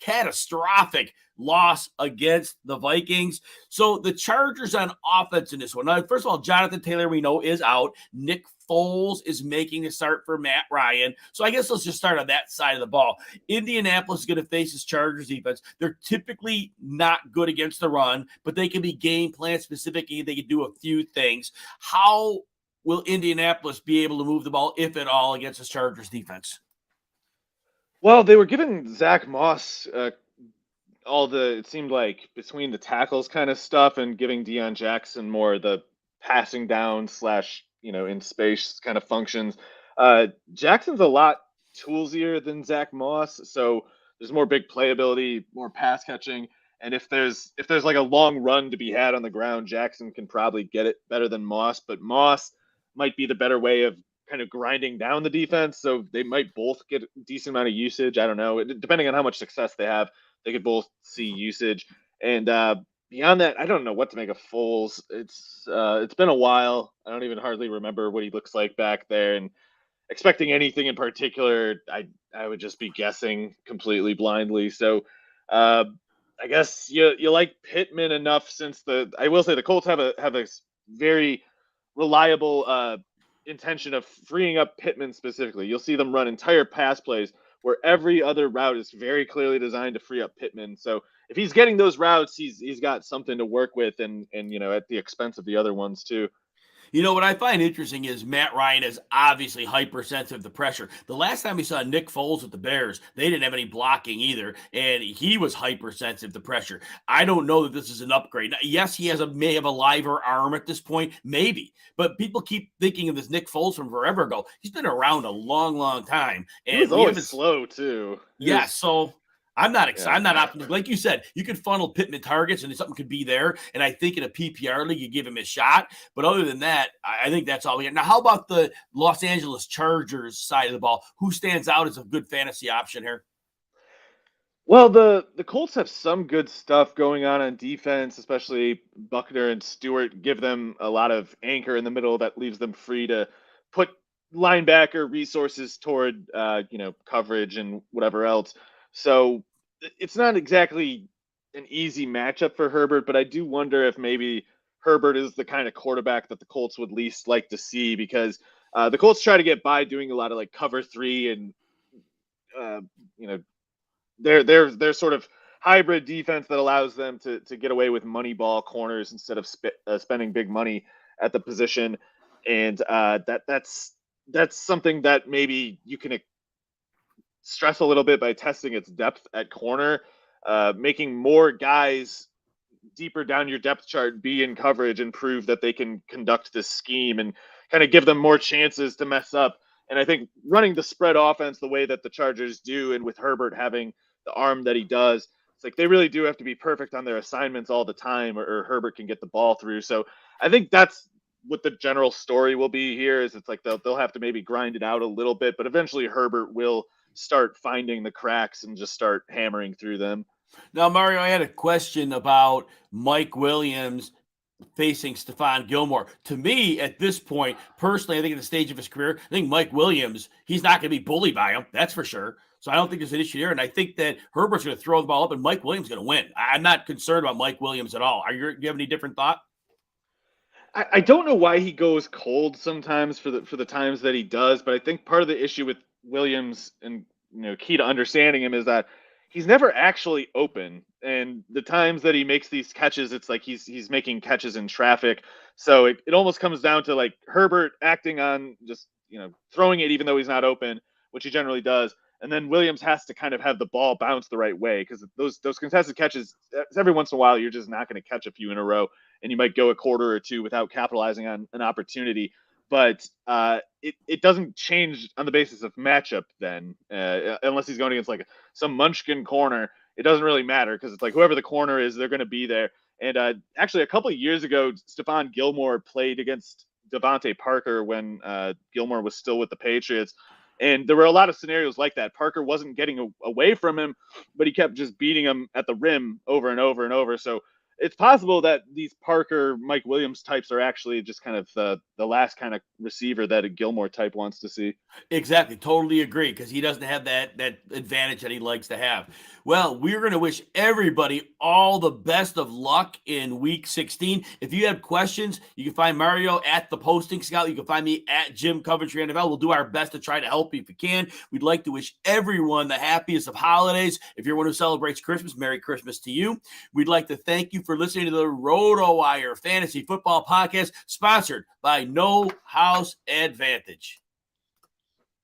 catastrophic loss against the Vikings. So the Chargers on offense in this one. Now, first of all, Jonathan Taylor, we know, is out. Nick Foles is making the start for Matt Ryan. So I guess let's just start on that side of the ball. Indianapolis is going to face this Chargers defense. They're typically not good against the run, but they can be game plan specific. They can do a few things. How will Indianapolis be able to move the ball, if at all, against this Chargers defense? Well, they were giving Zach Moss it seemed like between the tackles kind of stuff and giving Deion Jackson more the passing down slash, in space kind of functions. Jackson's a lot toolsier than Zach Moss, so there's more big playability, more pass catching. And if there's like a long run to be had on the ground, Jackson can probably get it better than Moss, but Moss might be the better way of kind of grinding down the defense. So they might both get a decent amount of usage. I don't know. Depending on how much success they have, they could both see usage. And beyond that, I don't know what to make of Foles. It's been a while. I don't even hardly remember what he looks like back there. And expecting anything in particular, I would just be guessing completely blindly. So I guess you like Pittman enough, since I will say the Colts have a very reliable intention of freeing up Pittman specifically. You'll see them run entire pass plays where every other route is very clearly designed to free up Pittman. So if he's getting those routes, he's got something to work with, and at the expense of the other ones too. What I find interesting is Matt Ryan is obviously hypersensitive to pressure. The last time we saw Nick Foles with the Bears, they didn't have any blocking either, and he was hypersensitive to pressure. I don't know that this is an upgrade. Now, yes, he may have a liver arm at this point, maybe, but people keep thinking of this Nick Foles from forever ago. He's been around a long, long time, and he was always slow too. So I'm not excited. Yeah. I'm not optimistic. Like you said, you could funnel Pittman targets and something could be there. And I think in a PPR league, you give him a shot. But other than that, I think that's all we got. Now, how about the Los Angeles Chargers side of the ball? Who stands out as a good fantasy option here? Well, the Colts have some good stuff going on defense, especially Buckner and Stewart give them a lot of anchor in the middle that leaves them free to put linebacker resources toward coverage and whatever else. So it's not exactly an easy matchup for Herbert, but I do wonder if maybe Herbert is the kind of quarterback that the Colts would least like to see, because the Colts try to get by doing a lot of like cover three and their sort of hybrid defense that allows them to get away with money ball corners instead of spending big money at the position, and that's something that maybe you can stress a little bit by testing its depth at corner, making more guys deeper down your depth chart be in coverage and prove that they can conduct this scheme and kind of give them more chances to mess up. And I think running the spread offense the way that the Chargers do, and with Herbert having the arm that he does, it's like they really do have to be perfect on their assignments all the time, or Herbert can get the ball through. So I think that's what the general story will be here is it's like they'll have to maybe grind it out a little bit, but eventually Herbert will start finding the cracks and just start hammering through them. Now, Mario, I had a question about Mike Williams facing Stephon Gilmore. To me, at this point, personally, I think at the stage of his career, I think Mike Williams, he's not going to be bullied by him. That's for sure. So I don't think there's an issue there. And I think that Herbert's going to throw the ball up and Mike Williams is going to win. I'm not concerned about Mike Williams at all. Do you have any different thought? I don't know why he goes cold sometimes for the times that he does, but I think part of the issue with Williams and key to understanding him is that he's never actually open. And the times that he makes these catches, it's like he's making catches in traffic. So it almost comes down to like Herbert acting on just throwing it even though he's not open, which he generally does. And then Williams has to kind of have the ball bounce the right way because those contested catches, every once in a while, you're just not going to catch a few in a row, and you might go a quarter or two without capitalizing on an opportunity. But it doesn't change on the basis of matchup then, unless he's going against like some munchkin corner. It doesn't really matter because it's like whoever the corner is, they're going to be there. And actually, a couple of years ago, Stephon Gilmore played against Devontae Parker when Gilmore was still with the Patriots. And there were a lot of scenarios like that. Parker wasn't getting away from him, but he kept just beating him at the rim over and over and over. So it's possible that these Parker, Mike Williams types are actually just kind of the last kind of receiver that a Gilmore type wants to see. Exactly. Totally agree because he doesn't have that advantage that he likes to have. Well, we're going to wish everybody all the best of luck in week 16. If you have questions, you can find Mario at the Posting Scout. You can find me at Jim Coventry NFL. We'll do our best to try to help you if we can. We'd like to wish everyone the happiest of holidays. If you're one who celebrates Christmas, Merry Christmas to you. We'd like to thank you for listening to the RotoWire Fantasy Football Podcast, sponsored by No House Advantage.